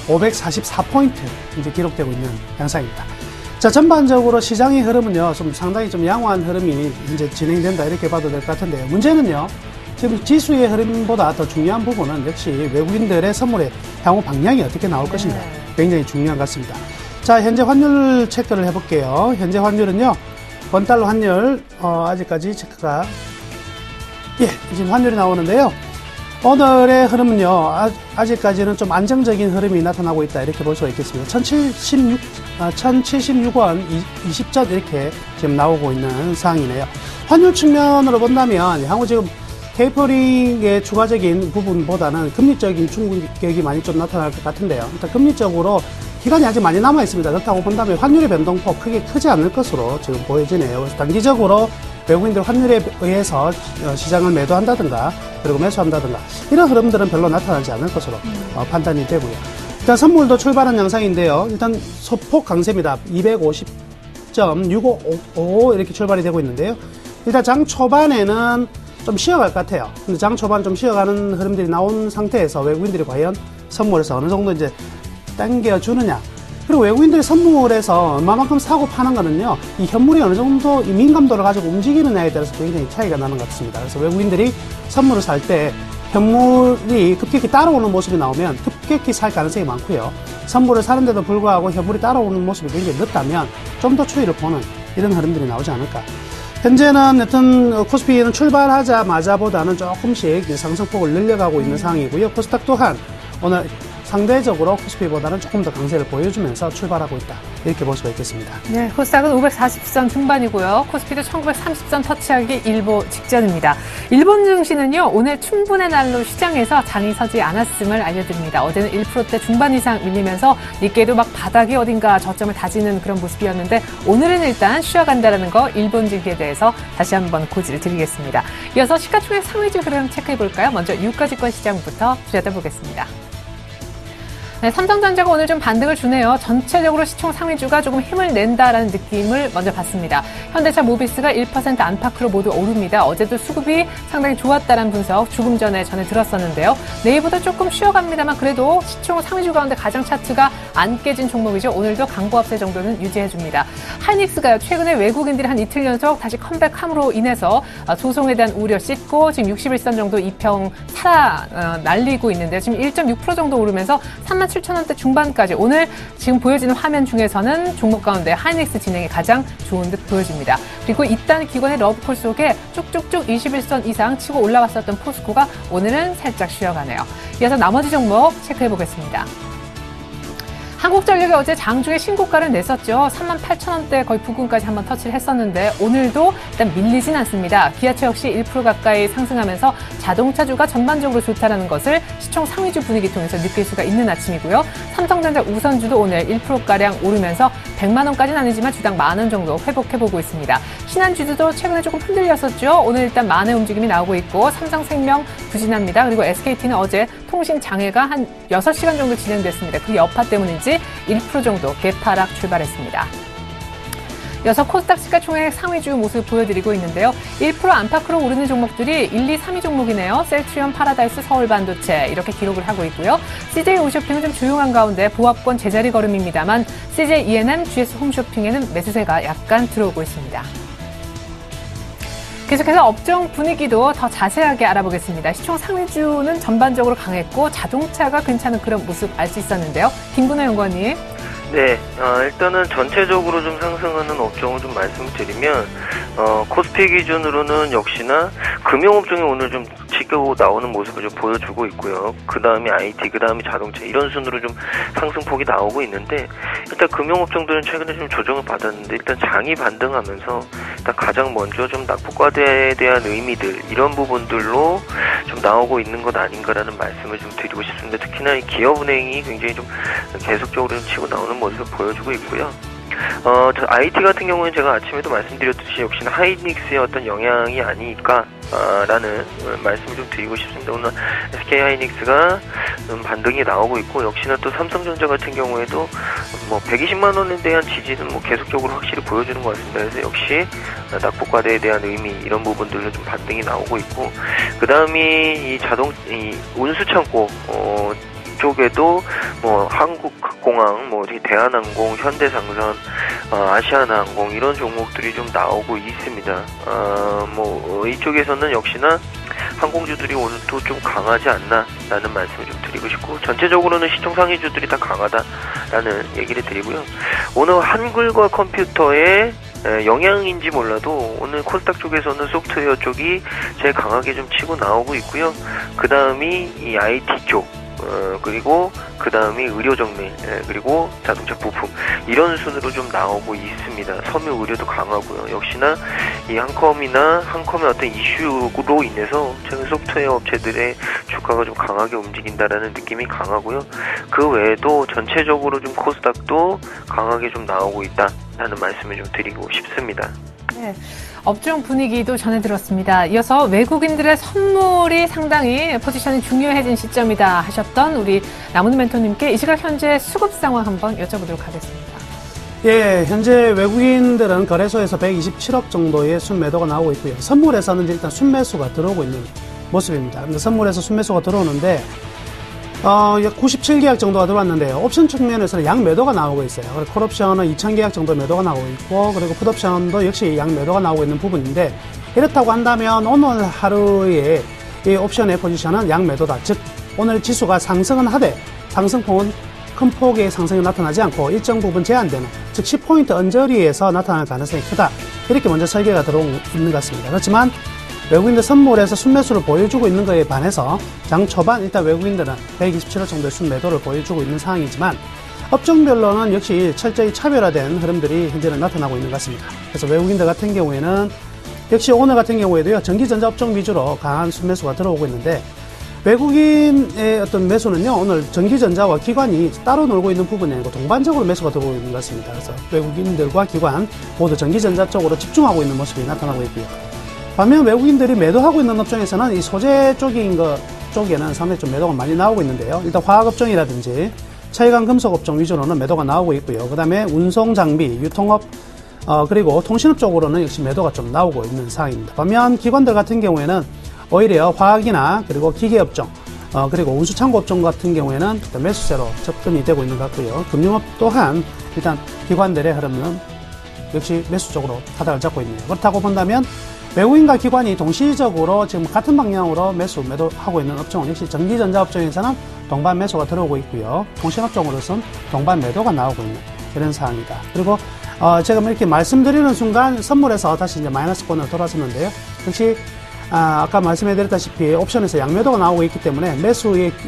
544포인트 이제 기록되고 있는 양상입니다. 자, 전반적으로 시장의 흐름은요, 상당히 양호한 흐름이 이제 진행된다 이렇게 봐도 될 것 같은데요. 문제는요, 지금 지수의 흐름보다 더 중요한 부분은 역시 외국인들의 선물의 향후 방향이 어떻게 나올 것인가 굉장히 중요한 것 같습니다. 자, 현재 환율 체크를 해볼게요. 현재 환율은요, 원달러 환율 아직까지 체크가 지금 환율이 나오는데요. 오늘의 흐름은요, 아직까지는 좀 안정적인 흐름이 나타나고 있다 이렇게 볼 수가 있겠습니다. 1076원 20전 이렇게 지금 나오고 있는 상황이네요. 환율 측면으로 본다면 향후 지금 테이퍼링의 추가적인 부분보다는 금리적인 충격이 많이 좀 나타날 것 같은데요. 일단 금리적으로 기간이 아직 많이 남아 있습니다. 그렇다고 본다면 환율의 변동폭 크게 크지 않을 것으로 지금 보여지네요. 그래서 단기적으로 외국인들 환율에 의해서 시장을 매도한다든가 그리고 매수한다든가 이런 흐름들은 별로 나타나지 않을 것으로 판단이 되고요. 일단 선물도 출발한 양상인데요. 일단 소폭 강세입니다. 250.6555 이렇게 출발이 되고 있는데요. 일단 장 초반에는 좀 쉬어갈 것 같아요. 근데 장 초반 좀 쉬어가는 흐름들이 나온 상태에서 외국인들이 과연 선물에서 어느 정도 이제 당겨주느냐. 그리고 외국인들이 선물에서 얼마만큼 사고 파는 거는요, 이 현물이 어느 정도 이 민감도를 가지고 움직이느냐에 따라서 굉장히 차이가 나는 것 같습니다. 그래서 외국인들이 선물을 살 때 현물이 급격히 따라오는 모습이 나오면 급격히 살 가능성이 많고요. 선물을 사는데도 불구하고 현물이 따라오는 모습이 굉장히 늦다면 좀 더 추이를 보는 이런 흐름들이 나오지 않을까. 현재는 여튼 코스피는 출발하자마자보다는 조금씩 상승폭을 늘려가고 있는 상황이고요. 코스닥 또한 오늘 상대적으로 코스피보다는 조금 더 강세를 보여주면서 출발하고 있다. 이렇게 볼 수가 있겠습니다. 네, 코스닥은 540선 중반이고요. 코스피도 1930선 터치하기 일보 직전입니다. 일본 증시는요, 오늘 춘분의 날로 시장에서 장이 서지 않았음을 알려드립니다. 어제는 1%대 중반 이상 밀리면서 니케이도 막 바닥이 어딘가 저점을 다지는 그런 모습이었는데 오늘은 일단 쉬어간다는 거 일본 증시에 대해서 다시 한번 고지를 드리겠습니다. 이어서 시가총액 상위주 흐름 체크해볼까요? 먼저 유가증권 시장부터 들여다보겠습니다. 네, 삼성전자가 오늘 좀 반등을 주네요. 전체적으로 시총 상위주가 조금 힘을 낸다라는 느낌을 먼저 받습니다. 현대차, 모비스가 1% 안팎으로 모두 오릅니다. 어제도 수급이 상당히 좋았다는 분석 조금 전에 들었었는데요. 네이버도 조금 쉬어갑니다만 그래도 시총 상위주 가운데 가장 차트가 안 깨진 종목이죠. 오늘도 강보 합세 정도는 유지해줍니다. 하이닉스가요, 최근에 외국인들이 한 이틀 연속 다시 컴백함으로 인해서 소송에 대한 우려 씻고 지금 61선 정도 이평 날리고 있는데 지금 1.6% 정도 오르면서 37,000원대 중반까지 오늘 지금 보여지는 화면 중에서는 종목 가운데 하이닉스 진행이 가장 좋은 듯 보여집니다. 그리고 이딴 기관의 러브콜 속에 쭉쭉쭉 21선 이상 치고 올라왔었던 포스코가 오늘은 살짝 쉬어가네요. 이어서 나머지 종목 체크해보겠습니다. 한국전력이 어제 장중에 신고가를 냈었죠. 38,000원대 거의 부근까지 한번 터치를 했었는데 오늘도 일단 밀리진 않습니다. 기아차 역시 1% 가까이 상승하면서 자동차주가 전반적으로 좋다는 것을 시총 상위주 분위기 통해서 느낄 수가 있는 아침이고요. 삼성전자 우선주도 오늘 1%가량 오르면서 100만 원까지는 아니지만 주당 10,000원 정도 회복해보고 있습니다. 신한주도 최근에 조금 흔들렸었죠. 오늘 일단 만의 움직임이 나오고 있고 삼성생명 부진합니다. 그리고 SKT는 어제 통신 장애가 한 6시간 정도 진행됐습니다. 그 여파 때문인지 1% 정도 개파락 출발했습니다. 이어서 코스닥 시가총액 상위주 모습 보여드리고 있는데요. 1% 안팎으로 오르는 종목들이 1, 2, 3위 종목이네요. 셀트리온, 파라다이스, 서울반도체 이렇게 기록을 하고 있고요. CJ 홈쇼핑은 좀 조용한 가운데 보합권 제자리 걸음입니다만 CJ E&M, GS 홈쇼핑에는 매수세가 약간 들어오고 있습니다. 계속해서 업종 분위기도 더 자세하게 알아보겠습니다. 시총 상위주는 전반적으로 강했고 자동차가 괜찮은 그런 모습 알 수 있었는데요. 김근호 연구원님. 네, 일단은 전체적으로 좀 상승하는 업종을 좀 말씀을 드리면, 코스피 기준으로는 역시나 금융업종이 오늘 좀 치고 나오는 모습을 좀 보여주고 있고요. 그 다음에 IT, 그 다음에 자동차 이런 순으로 좀 상승폭이 나오고 있는데 일단 금융업종들은 최근에 좀 조정을 받았는데 일단 장이 반등하면서 일단 가장 먼저 좀 낙폭과대에 대한 의미들 이런 부분들로 좀 나오고 있는 것 아닌가라는 말씀을 좀 드리고 싶습니다. 특히나 이 기업은행이 굉장히 좀 계속적으로 좀 치고 나오는 모습을 보여주고 있고요. IT 같은 경우는 제가 아침에도 말씀드렸듯이 역시나 하이닉스의 어떤 영향이 아닐까라는 말씀을 좀 드리고 싶습니다. 오늘 SK 하이닉스가 반등이 나오고 있고 역시나 또 삼성전자 같은 경우에도 뭐 120만 원에 대한 지지는 뭐 계속적으로 확실히 보여주는 것 같습니다. 그래서 역시 낙폭과대에 대한 의미 이런 부분들로 좀 반등이 나오고 있고 그 다음이 이 운수창고 쪽에도 뭐 한국공항, 뭐 대한항공, 현대상선, 아시아나항공 이런 종목들이 좀 나오고 있습니다. 뭐 이쪽에서는 역시나 항공주들이 오늘 또 좀 강하지 않나라는 말씀을 좀 드리고 싶고 전체적으로는 시총 상위주들이 다 강하다라는 얘기를 드리고요. 오늘 한글과 컴퓨터의 영향인지 몰라도 오늘 코스닥 쪽에서는 소프트웨어 쪽이 제일 강하게 좀 치고 나오고 있고요. 그 다음이 이 IT 쪽 그리고 그 다음이 의료정밀 그리고 자동차 부품 이런 순으로 좀 나오고 있습니다. 섬유 의료도 강하고요. 역시나 이 한컴의 어떤 이슈로 인해서 최근 소프트웨어 업체들의 주가가 좀 강하게 움직인다라는 느낌이 강하고요. 그 외에도 전체적으로 좀 코스닥도 강하게 좀 나오고 있다라는 말씀을 좀 드리고 싶습니다. 네. 업종 분위기도 전해 들었습니다. 이어서 외국인들의 선물이 상당히 포지션이 중요해진 시점이다 하셨던 우리 남은 멘토님께 이 시각 현재 수급 상황 한번 여쭤보도록 하겠습니다. 예, 현재 외국인들은 거래소에서 127억 정도의 순매도가 나오고 있고요. 선물에서는 일단 순매수가 들어오고 있는 모습입니다. 근데 선물에서 순매수가 들어오는데 약 97계약 정도가 들어왔는데요. 옵션 측면에서는 양매도가 나오고 있어요. 그리고 콜옵션은 2000계약 정도 매도가 나오고 있고, 그리고 풋옵션도 역시 양매도가 나오고 있는 부분인데, 이렇다고 한다면 오늘 하루의 이 옵션의 포지션은 양매도다. 즉, 오늘 지수가 상승은 하되, 상승폭은 큰 폭의 상승이 나타나지 않고 일정 부분 제한되는, 즉 10포인트 언저리에서 나타날 가능성이 크다. 이렇게 먼저 설계가 들어오고 있는 것 같습니다. 그렇지만, 외국인들 선물에서 순매수를 보여주고 있는 것에 반해서 장 초반 일단 외국인들은 127억 정도의 순매도를 보여주고 있는 상황이지만 업종별로는 역시 철저히 차별화된 흐름들이 현재는 나타나고 있는 것 같습니다. 그래서 외국인들 같은 경우에는 역시 오늘 같은 경우에도요, 전기전자 업종 위주로 강한 순매수가 들어오고 있는데 외국인의 어떤 매수는요, 오늘 전기전자와 기관이 따로 놀고 있는 부분이 아니고 동반적으로 매수가 들어오고 있는 것 같습니다. 그래서 외국인들과 기관 모두 전기전자 쪽으로 집중하고 있는 모습이 나타나고 있고요. 반면 외국인들이 매도하고 있는 업종에서는 이 소재 쪽에는 상당히 좀 매도가 많이 나오고 있는데요. 일단 화학업종이라든지 철강 금속업종 위주로는 매도가 나오고 있고요. 그 다음에 운송장비, 유통업, 그리고 통신업 쪽으로는 역시 매도가 좀 나오고 있는 상황입니다. 반면 기관들 같은 경우에는 오히려 화학이나 그리고 기계업종, 그리고 운수창고업종 같은 경우에는 매수세로 접근이 되고 있는 것 같고요. 금융업 또한 일단 기관들의 흐름은 역시 매수 쪽으로 가닥을 잡고 있네요. 그렇다고 본다면 외국인과 기관이 동시적으로 지금 같은 방향으로 매도하고 있는 업종은 역시 전기전자 업종에서는 동반 매수가 들어오고 있고요. 통신업종으로서는 동반 매도가 나오고 있는 이런 상황이다. 그리고 제가 이렇게 말씀드리는 순간 선물에서 다시 이제 마이너스권으로 돌아섰는데요. 역시 아까 말씀해드렸다시피 옵션에서 양매도가 나오고 있기 때문에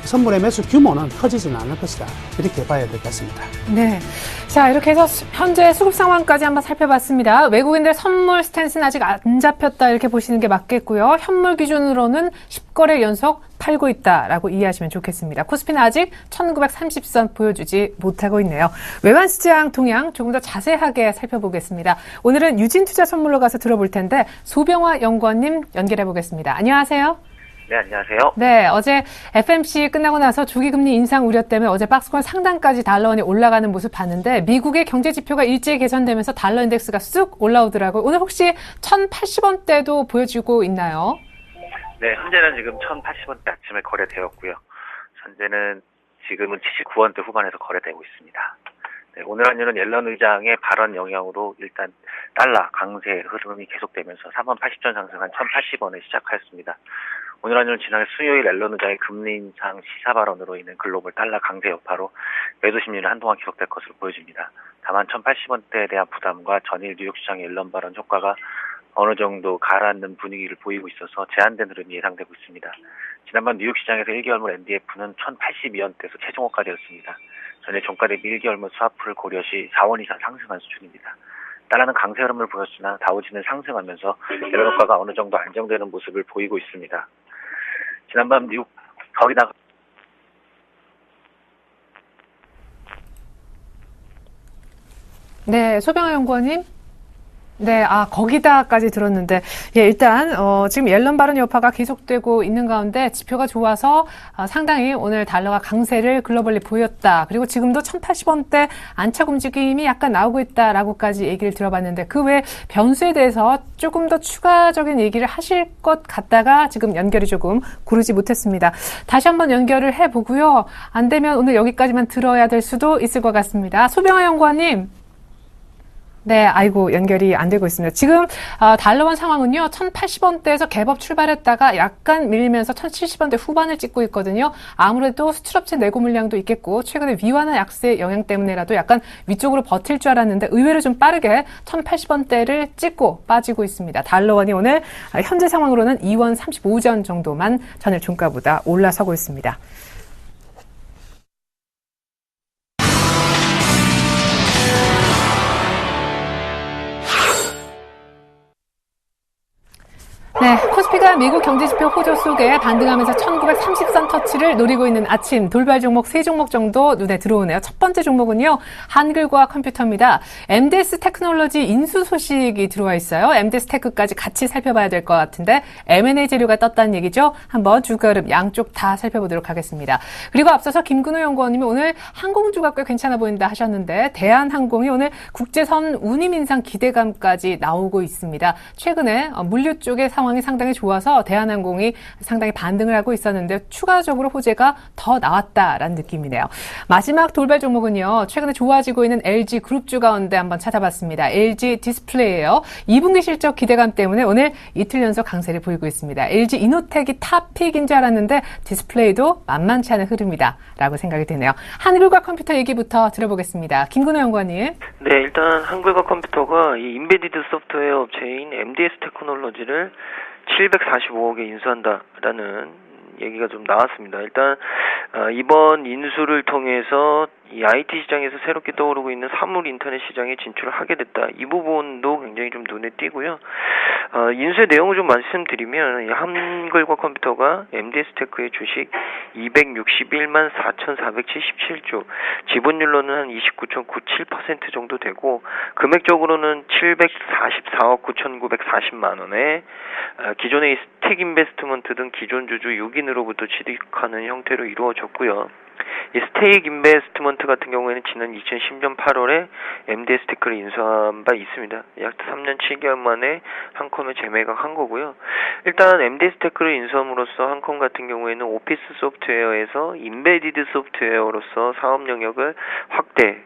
선물의 매수 규모는 커지지는 않을 것이다. 이렇게 봐야 될 것 같습니다. 네. 자, 이렇게 해서 현재 수급 상황까지 한번 살펴봤습니다. 외국인들 선물 스탠스는 아직 안 잡혔다 이렇게 보시는 게 맞겠고요. 현물 기준으로는 10거래 연속 팔고 있다라고 이해하시면 좋겠습니다. 코스피는 아직 1930선 보여주지 못하고 있네요. 외환시장 동향 조금 더 자세하게 살펴보겠습니다. 오늘은 유진투자선물로 가서 들어볼 텐데 소병화 연구원님 연결해 보겠습니다. 안녕하세요. 네, 안녕하세요. 네, 어제 FMC 끝나고 나서 조기금리 인상 우려 때문에 어제 박스권 상단까지 달러원이 올라가는 모습 봤는데 미국의 경제 지표가 일제히 개선되면서 달러 인덱스가 쑥 올라오더라고요. 오늘 혹시 1080원대도 보여주고 있나요? 네, 현재는 지금 1080원대 아침에 거래되었고요. 현재는 지금은 79원대 후반에서 거래되고 있습니다. 네, 오늘 한유는 옐런 의장의 발언 영향으로 일단 달러 강세 흐름이 계속되면서 4만80전 상승한 1080원에 시작하였습니다. 오늘 한유는 지난해 수요일 옐런 의장의 금리 인상 시사 발언으로 인한 글로벌 달러 강세 여파로 매도 심리는 한동안 계속될 것으로 보여집니다. 다만 1080원대에 대한 부담과 전일 뉴욕 시장의 옐런 발언 효과가 어느 정도 가라앉는 분위기를 보이고 있어서 제한된 흐름이 예상되고 있습니다. 지난번 뉴욕 시장에서 1개월물 MDF는 1082원대에서 최종호가되었습니다. 전일 종가 대비 1개월물 스와프를 고려 시 4원 이상 상승한 수준입니다. 따라는 강세 흐름을 보였으나 다우지는 상승하면서 밸런가가 어느 정도 안정되는 모습을 보이고 있습니다. 지난밤 뉴욕 거기다가 네, 소병아 연구원님. 네, 거기다까지 들었는데, 예, 일단, 지금 옐런 발언 여파가 계속되고 있는 가운데 지표가 좋아서 상당히 오늘 달러가 강세를 글로벌리 보였다. 그리고 지금도 1080원대 안착 움직임이 약간 나오고 있다라고까지 얘기를 들어봤는데, 그 외 변수에 대해서 조금 더 추가적인 얘기를 하실 것 같다가 지금 연결이 조금 고르지 못했습니다. 다시 한번 연결을 해보고요. 안 되면 오늘 여기까지만 들어야 될 수도 있을 것 같습니다. 소병아 연구원님. 네, 아이고, 연결이 안 되고 있습니다. 지금, 달러원 상황은요, 1080원대에서 갭업 출발했다가 약간 밀리면서 1070원대 후반을 찍고 있거든요. 아무래도 수출업체 내고 물량도 있겠고, 최근에 위완화 약세 영향 때문에라도 약간 위쪽으로 버틸 줄 알았는데, 의외로 좀 빠르게 1080원대를 찍고 빠지고 있습니다. 달러원이 오늘 현재 상황으로는 2원 35전 정도만 전일 종가보다 올라서고 있습니다. 네, 코스피가 미국 경제지표 호조 속에 반등하면서 1930선 터치를 노리고 있는 아침, 돌발 종목 3종목 정도 눈에 들어오네요. 첫 번째 종목은요, 한글과 컴퓨터입니다. MDS 테크놀로지 인수 소식이 들어와 있어요. MDS 테크까지 같이 살펴봐야 될 것 같은데, M&A 재료가 떴다는 얘기죠. 한번 주가 흐름 양쪽 다 살펴보도록 하겠습니다. 그리고 앞서서 김근호 연구원님이 오늘 항공주가 꽤 괜찮아 보인다 하셨는데, 대한항공이 오늘 국제선 운임 인상 기대감까지 나오고 있습니다. 최근에 물류 쪽의 상황이 상당히 좋아서 대한항공이 상당히 반등을 하고 있었는데 추가적으로 호재가 더 나왔다라는 느낌이네요. 마지막 돌발 종목은요. 최근에 좋아지고 있는 LG 그룹주 가운데 한번 찾아봤습니다. LG 디스플레이예요. 2분기 실적 기대감 때문에 오늘 이틀 연속 강세를 보이고 있습니다. LG 이노텍이 탑픽인 줄 알았는데 디스플레이도 만만치 않은 흐름이다 라고 생각이 되네요. 한글과 컴퓨터 얘기부터 들어보겠습니다. 김근호 연구원님. 네, 일단 한글과 컴퓨터가 이 인베디드 소프트웨어 업체인 MDS 테크놀로지를 745억에 인수한다라는 얘기가 좀 나왔습니다. 일단 이번 인수를 통해서 이 IT 시장에서 새롭게 떠오르고 있는 사물 인터넷 시장에 진출을 하게 됐다. 이 부분도 굉장히 좀 눈에 띄고요. 인수의 내용을 좀 말씀드리면 한글과 컴퓨터가 MDS테크의 주식 261만 4,477주, 지분율로는 한 29.97% 정도 되고 금액적으로는 744억 9,940만 원에 기존의 스택 인베스트먼트 등 기존 주주 6인으로부터 취득하는 형태로 이루어졌고요. 이 스테이크 인베스트먼트 같은 경우에는 지난 2010년 8월에 MDS테크를 인수한 바 있습니다. 약 3년 7개월 만에 한컴에 재매각한 거고요. 일단 MDS테크를 인수함으로써 한컴 같은 경우에는 오피스 소프트웨어에서 인베디드 소프트웨어로서 사업 영역을 확대,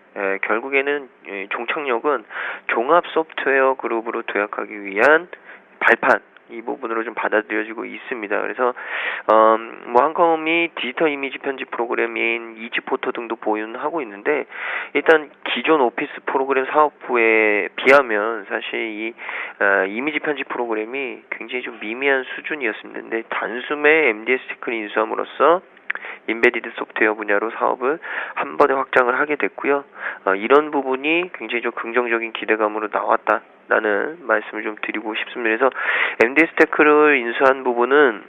결국에는 종착역은 종합 소프트웨어 그룹으로 도약하기 위한 발판, 이 부분으로 좀 받아들여지고 있습니다. 그래서 한컴이 디지털 이미지 편집 프로그램인 이지포터 등도 보유하고 있는데 일단 기존 오피스 프로그램 사업부에 비하면 사실 이 이미지 편집 프로그램이 굉장히 좀 미미한 수준이었습니다. 근데 단숨에 MDS 테크를 인수함으로써 인베디드 소프트웨어 분야로 사업을 한 번에 확장을 하게 됐고요. 이런 부분이 굉장히 좀 긍정적인 기대감으로 나왔다라는 말씀을 좀 드리고 싶습니다. 그래서 MDS테크를 인수한 부분은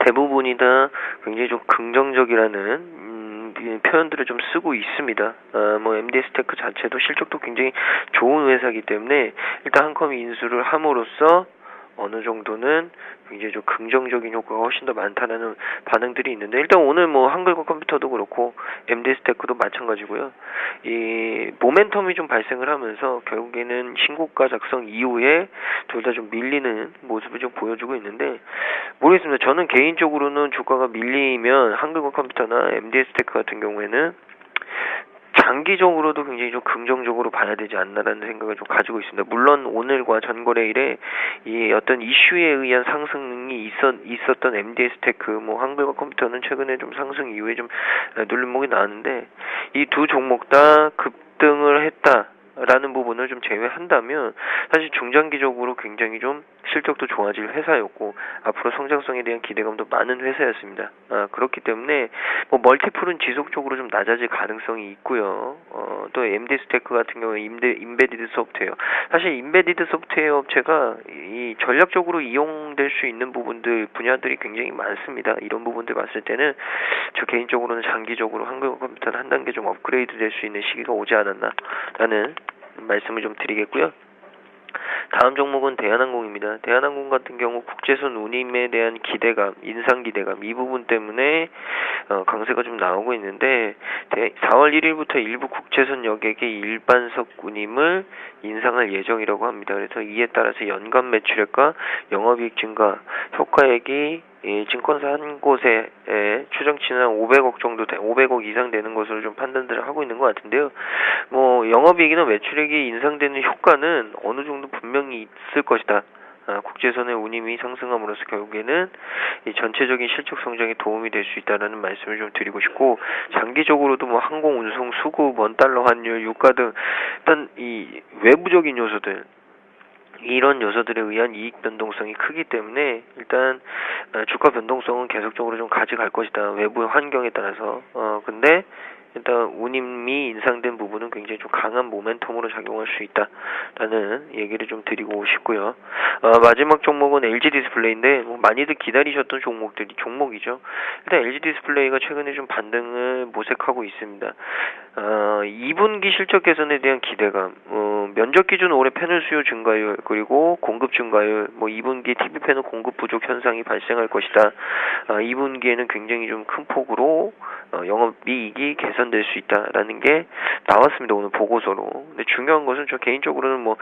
대부분이 다 굉장히 좀 긍정적이라는 표현들을 좀 쓰고 있습니다. MDS테크 자체도 실적도 굉장히 좋은 회사이기 때문에 일단 한컴이 인수를 함으로써 어느 정도는 굉장히 좀 긍정적인 효과가 훨씬 더 많다는 반응들이 있는데 일단 오늘 한글과 컴퓨터도 그렇고 MDS테크도 마찬가지고요. 이 모멘텀이 좀 발생을 하면서 결국에는 신고가 작성 이후에 둘 다 좀 밀리는 모습을 좀 보여주고 있는데 모르겠습니다. 저는 개인적으로는 주가가 밀리면 한글과 컴퓨터나 MDS테크 같은 경우에는 장기적으로도 굉장히 좀 긍정적으로 봐야 되지 않나라는 생각을 좀 가지고 있습니다. 물론 오늘과 전거래일에 이 어떤 이슈에 의한 상승이 있었던 MDS테크, 한글과 컴퓨터는 최근에 좀 상승 이후에 좀 눌림목이 나왔는데 이 두 종목 다 급등을 했다. 라는 부분을 좀 제외한다면 사실 중장기적으로 굉장히 좀 실적도 좋아질 회사였고 앞으로 성장성에 대한 기대감도 많은 회사였습니다. 그렇기 때문에 뭐 멀티플은 지속적으로 좀 낮아질 가능성이 있고요. 또 MD 스테이크 같은 경우에 임베디드 소프트웨어, 사실 임베디드 소프트웨어 업체가 이 전략적으로 이용될 수 있는 부분들 분야들이 굉장히 많습니다. 이런 부분들 봤을 때는 저 개인적으로는 장기적으로 한국 컴퓨터는 한 단계 좀 업그레이드 될 수 있는 시기가 오지 않았나라는 말씀을 좀 드리겠고요. 다음 종목은 대한항공입니다. 대한항공 같은 경우 국제선 운임에 대한 기대감, 인상 기대감 이 부분 때문에 강세가 좀 나오고 있는데 4월 1일부터 일부 국제선 여객의 일반석 운임을 인상할 예정이라고 합니다. 그래서 이에 따라서 연간 매출액과 영업이익 증가, 효과액이 증권사 한 곳에 추정치는 500억 정도 500억 이상 되는 것으로 좀 판단들을 하고 있는 것 같은데요. 뭐 영업이익이나 매출액이 인상되는 효과는 어느 정도 분명히 있을 것이다. 국제선의 운임이 상승함으로써 결국에는 이 전체적인 실적 성장에 도움이 될 수 있다는 말씀을 좀 드리고 싶고, 장기적으로도 뭐 항공 운송 수급, 원달러 환율, 유가 등 일단 이 외부적인 요소들, 이런 요소들에 의한 이익 변동성이 크기 때문에 일단 주가 변동성은 계속적으로 좀 가져갈 것이다. 외부 환경에 따라서. 근데 일단 운임이 인상된 부분은 굉장히 좀 강한 모멘텀으로 작용할 수 있다라는 얘기를 좀 드리고 싶고요. 마지막 종목은 LG 디스플레이인데 뭐 많이들 기다리셨던 종목이죠. 일단 LG 디스플레이가 최근에 좀 반등을 모색하고 있습니다. 2분기 실적 개선에 대한 기대감, 면적 기준 올해 패널 수요 증가율, 그리고 공급 증가율, 뭐 2분기 TV 패널 공급 부족 현상이 발생할 것이다. 2분기에는 굉장히 좀 큰 폭으로 영업이익이 개선될 수 있다라는 게 나왔습니다. 오늘 보고서로. 근데 중요한 것은 저 개인적으로는 뭐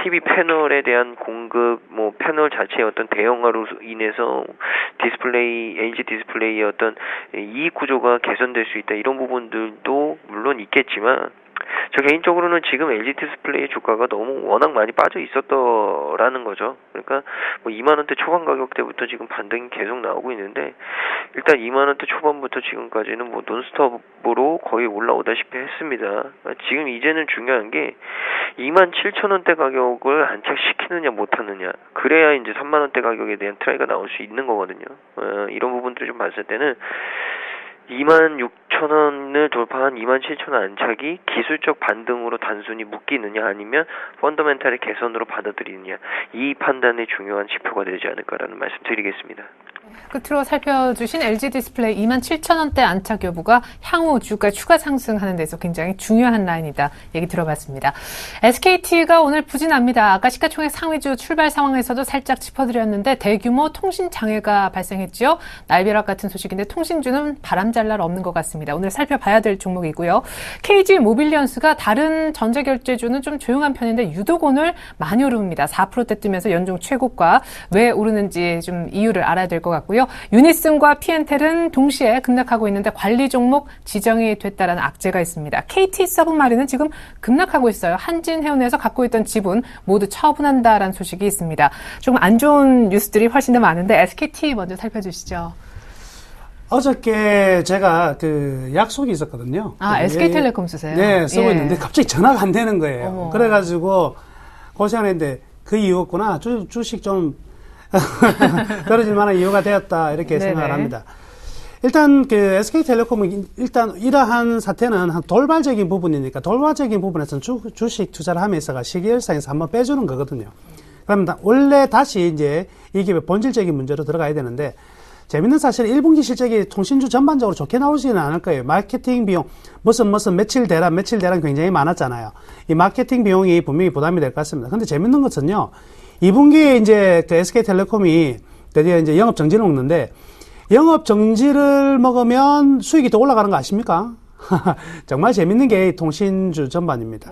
TV 패널에 대한 공급, 뭐 패널 자체의 어떤 대형화로 인해서 LG 디스플레이의 어떤 이익 구조가 개선될 수 있다, 이런 부분들도 물론 있겠지만, 저 개인적으로는 지금 LG 디스플레이 주가가 너무 워낙 많이 빠져 있었더라는 거죠. 그러니까 뭐 2만 원대 초반 가격대부터 지금 반등이 계속 나오고 있는데, 일단 2만 원대 초반부터 지금까지는 뭐 논스톱으로 거의 올라오다시피 했습니다. 지금 이제는 중요한 게 2만 7천 원대 가격을 안착시키느냐 못하느냐, 그래야 이제 3만 원대 가격에 대한 트라이가 나올 수 있는 거거든요. 이런 부분들을 좀 봤을 때는 26,000원을 돌파한 27,000원 안착이 기술적 반등으로 단순히 묶이느냐, 아니면 펀더멘탈의 개선으로 받아들이느냐, 이 판단이 중요한 지표가 되지 않을까라는 말씀 드리겠습니다. 끝으로 살펴주신 LG 디스플레이 27,000원대 안착 여부가 향후 주가 추가 상승하는 데서 굉장히 중요한 라인이다 얘기 들어봤습니다. SKT가 오늘 부진합니다. 아까 시가총액 상위주 출발 상황에서도 살짝 짚어드렸는데 대규모 통신 장애가 발생했죠. 날벼락 같은 소식인데 통신주는 바람잘 날 없는 것 같습니다. 오늘 살펴봐야 될 종목이고요. KG 모빌리언스가 다른 전자결제주는 좀 조용한 편인데 유독 오늘 많이 오릅니다. 4%대 뜨면서 연중 최고가. 왜 오르는지 좀 이유를 알아야 될 것 같고요. 유니슨과 P&L은 동시에 급락하고 있는데 관리 종목 지정이 됐다라는 악재가 있습니다. KT 서브마린은 지금 급락하고 있어요. 한진해운에서 갖고 있던 지분 모두 처분한다라는 소식이 있습니다. 조금 안 좋은 뉴스들이 훨씬 더 많은데 SKT 먼저 살펴주시죠. 어저께 제가 그 약속이 있었거든요. SK텔레콤 쓰세요? 네, 쓰고 있는데 갑자기 전화가 안 되는 거예요. 어머. 그래가지고 고생했는데 그 이유였구나. 주식 좀 떨어질 만한 이유가 되었다, 이렇게 생각을 합니다. 일단 그 SK텔레콤은 일단 이러한 사태는 돌발적인 부분이니까 돌발적인 부분에서는 주식 투자를 하면서가 시기열상에서 한번 빼주는 거거든요. 그러면 원래 다시 이제 이 기업의 본질적인 문제로 들어가야 되는데, 재밌는 사실은 1분기 실적이 통신주 전반적으로 좋게 나오지는 않을 거예요. 마케팅 비용, 무슨 며칠 대란 굉장히 많았잖아요. 이 마케팅 비용이 분명히 부담이 될 것 같습니다. 근데 재밌는 것은요, 2분기에 이제 그 SK텔레콤이 드디어 이제 영업 정지를 먹는데, 영업 정지를 먹으면 수익이 더 올라가는 거 아십니까? 정말 재밌는 게 통신주 전반입니다.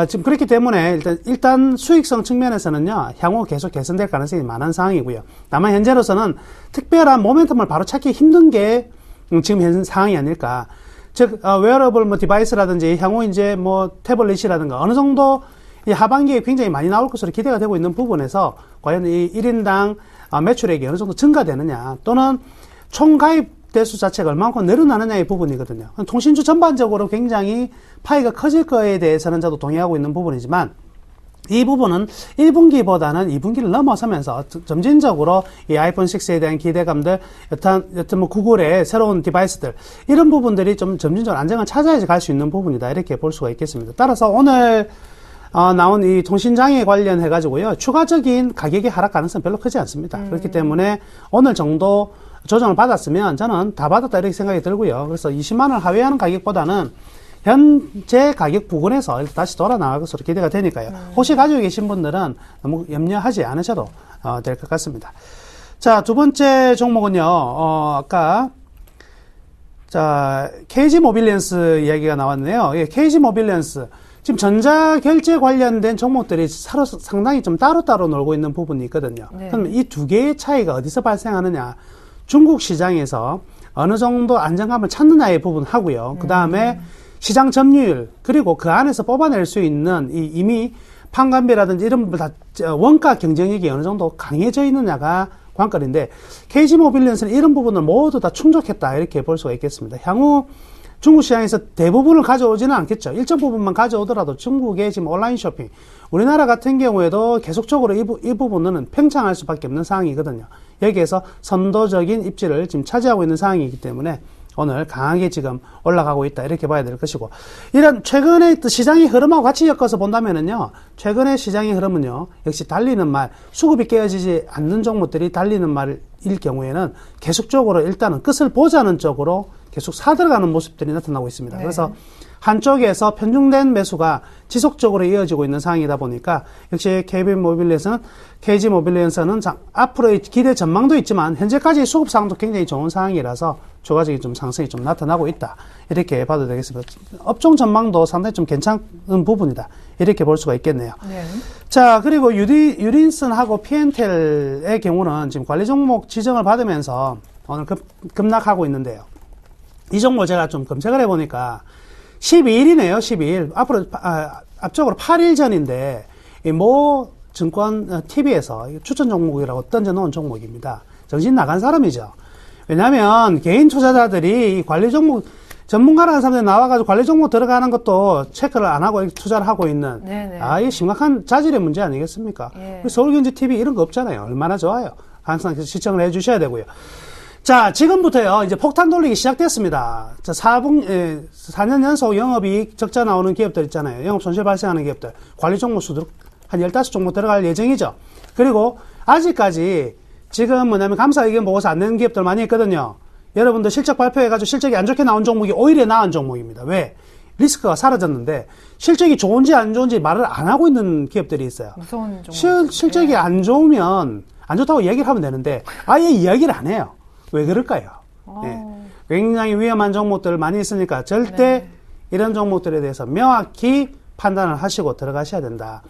지금 그렇기 때문에 일단 수익성 측면에서는요, 향후 계속 개선될 가능성이 많은 상황이고요. 다만 현재로서는 특별한 모멘텀을 바로 찾기 힘든 게 지금 현 상황이 아닐까. 즉, 웨어러블 뭐 디바이스라든지 향후 이제 뭐 태블릿이라든가 어느 정도 이 하반기에 굉장히 많이 나올 것으로 기대가 되고 있는 부분에서 과연 이 1인당 매출액이 어느 정도 증가되느냐, 또는 총가입 대수 자체가 얼마만큼 늘어나느냐의 부분이거든요. 통신주 전반적으로 굉장히 파이가 커질 거에 대해서는 저도 동의하고 있는 부분이지만 이 부분은 1분기보다는 2분기를 넘어서면서 점진적으로 이 아이폰 6에 대한 기대감들, 여튼 뭐 구글의 새로운 디바이스들, 이런 부분들이 좀 점진적으로 안정을 찾아야지 갈 수 있는 부분이다. 이렇게 볼 수가 있겠습니다. 따라서 오늘 나온 이 통신장애 관련해가지고요, 추가적인 가격의 하락 가능성은 별로 크지 않습니다. 그렇기 때문에 오늘 정도 조정을 받았으면 저는 다 받았다 이렇게 생각이 들고요. 그래서 20만원 하회하는 가격보다는 현재 가격 부근에서 다시 돌아 나갈 것으로 기대가 되니까요. 혹시 가지고 계신 분들은 너무 염려하지 않으셔도 될 것 같습니다. 자, 두 번째 종목은요, 아까 자, KG 모빌리언스 이야기가 나왔네요. 예, KG 모빌리언스 지금 전자 결제 관련된 종목들이 서로 상당히 좀 따로따로 놀고 있는 부분이 있거든요. 네. 그러면 이 두 개의 차이가 어디서 발생하느냐? 중국 시장에서 어느 정도 안정감을 찾느냐의 부분 하고요. 그 다음에 시장 점유율, 그리고 그 안에서 뽑아낼 수 있는 이미 판관비라든지 이런 부분 다 원가 경쟁력이 어느 정도 강해져 있느냐가 관건인데, KG 모빌리언스는 이런 부분을 모두 다 충족했다 이렇게 볼 수가 있겠습니다. 향후 중국 시장에서 대부분을 가져오지는 않겠죠. 일정 부분만 가져오더라도 중국의 지금 온라인 쇼핑, 우리나라 같은 경우에도 계속적으로 이 부분은 팽창할 수밖에 없는 상황이거든요. 여기에서 선도적인 입지를 지금 차지하고 있는 상황이기 때문에 오늘 강하게 지금 올라가고 있다 이렇게 봐야 될 것이고, 이런 최근의 시장의 흐름하고 같이 엮어서 본다면은요, 최근의 시장의 흐름은요 역시 달리는 말, 수급이 깨어지지 않는 종목들이 달리는 말일 경우에는 계속적으로 일단은 끝을 보자는 쪽으로 계속 사들어가는 모습들이 나타나고 있습니다. 네. 그래서 한쪽에서 편중된 매수가 지속적으로 이어지고 있는 상황이다 보니까 역시 KB 모빌리언스는, KG 모빌리언스는 앞으로의 기대 전망도 있지만 현재까지 수급 상황도 굉장히 좋은 상황이라서 추가적인 좀 상승이 좀 나타나고 있다 이렇게 봐도 되겠습니다. 업종 전망도 상당히 좀 괜찮은 부분이다 이렇게 볼 수가 있겠네요. 네. 자, 그리고 유린슨하고 P&L의 경우는 지금 관리 종목 지정을 받으면서 오늘 급락하고 있는데요. 이 종목 제가 좀 검색을 해보니까 12일이네요. 12일. 앞쪽으로 8일 전인데, 모 증권 TV에서 추천 종목이라고 던져놓은 종목입니다. 정신 나간 사람이죠. 왜냐면 개인 투자자들이 관리 종목, 전문가라는 사람들이 나와가지고 관리 종목 들어가는 것도 체크를 안 하고 투자를 하고 있는, 네네. 이 심각한 자질의 문제 아니겠습니까? 예. 서울경제 TV 이런 거 없잖아요. 얼마나 좋아요. 항상 시청을 해 주셔야 되고요. 자, 지금부터요, 이제 폭탄 돌리기 시작됐습니다. 자, 4년 연속 영업이익 적자 나오는 기업들 있잖아요. 영업 손실 발생하는 기업들. 관리 종목 수도 한 15종목 들어갈 예정이죠. 그리고 아직까지 지금 뭐냐면 감사 의견 보고서 안 내는 기업들 많이 있거든요. 여러분들 실적 발표해가지고 실적이 안 좋게 나온 종목이 오히려 나은 종목입니다. 왜? 리스크가 사라졌는데 실적이 좋은지 안 좋은지 말을 안 하고 있는 기업들이 있어요. 무서운 종목. 실적이 안 좋으면 안 좋다고 얘기를 하면 되는데 아예 이야기를 안 해요. 왜 그럴까요? 예. 굉장히 위험한 종목들 많이 있으니까 절대 네. 이런 종목들에 대해서 명확히 판단을 하시고 들어가셔야 된다.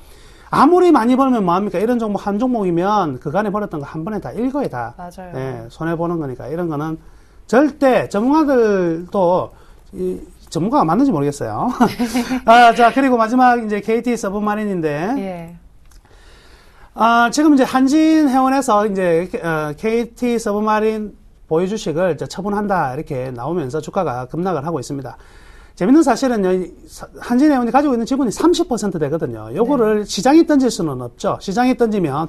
아무리 많이 벌면 뭐합니까? 이런 종목 한 종목이면 그간에 벌었던 거 한 번에 다 읽어야 다 맞아요. 예, 손해보는 거니까 이런 거는 절대 전문가들도 전문가가 맞는지 모르겠어요. 자, 그리고 마지막 이제 KT 서브마린인데 예. 지금 이제 한진해운에서 이제 KT 서브마린 보유 주식을 이제 처분한다 이렇게 나오면서 주가가 급락을 하고 있습니다. 재밌는 사실은요, 한진해운이 가지고 있는 지분이 30% 되거든요. 요거를 시장에 던질 수는 없죠. 시장에 던지면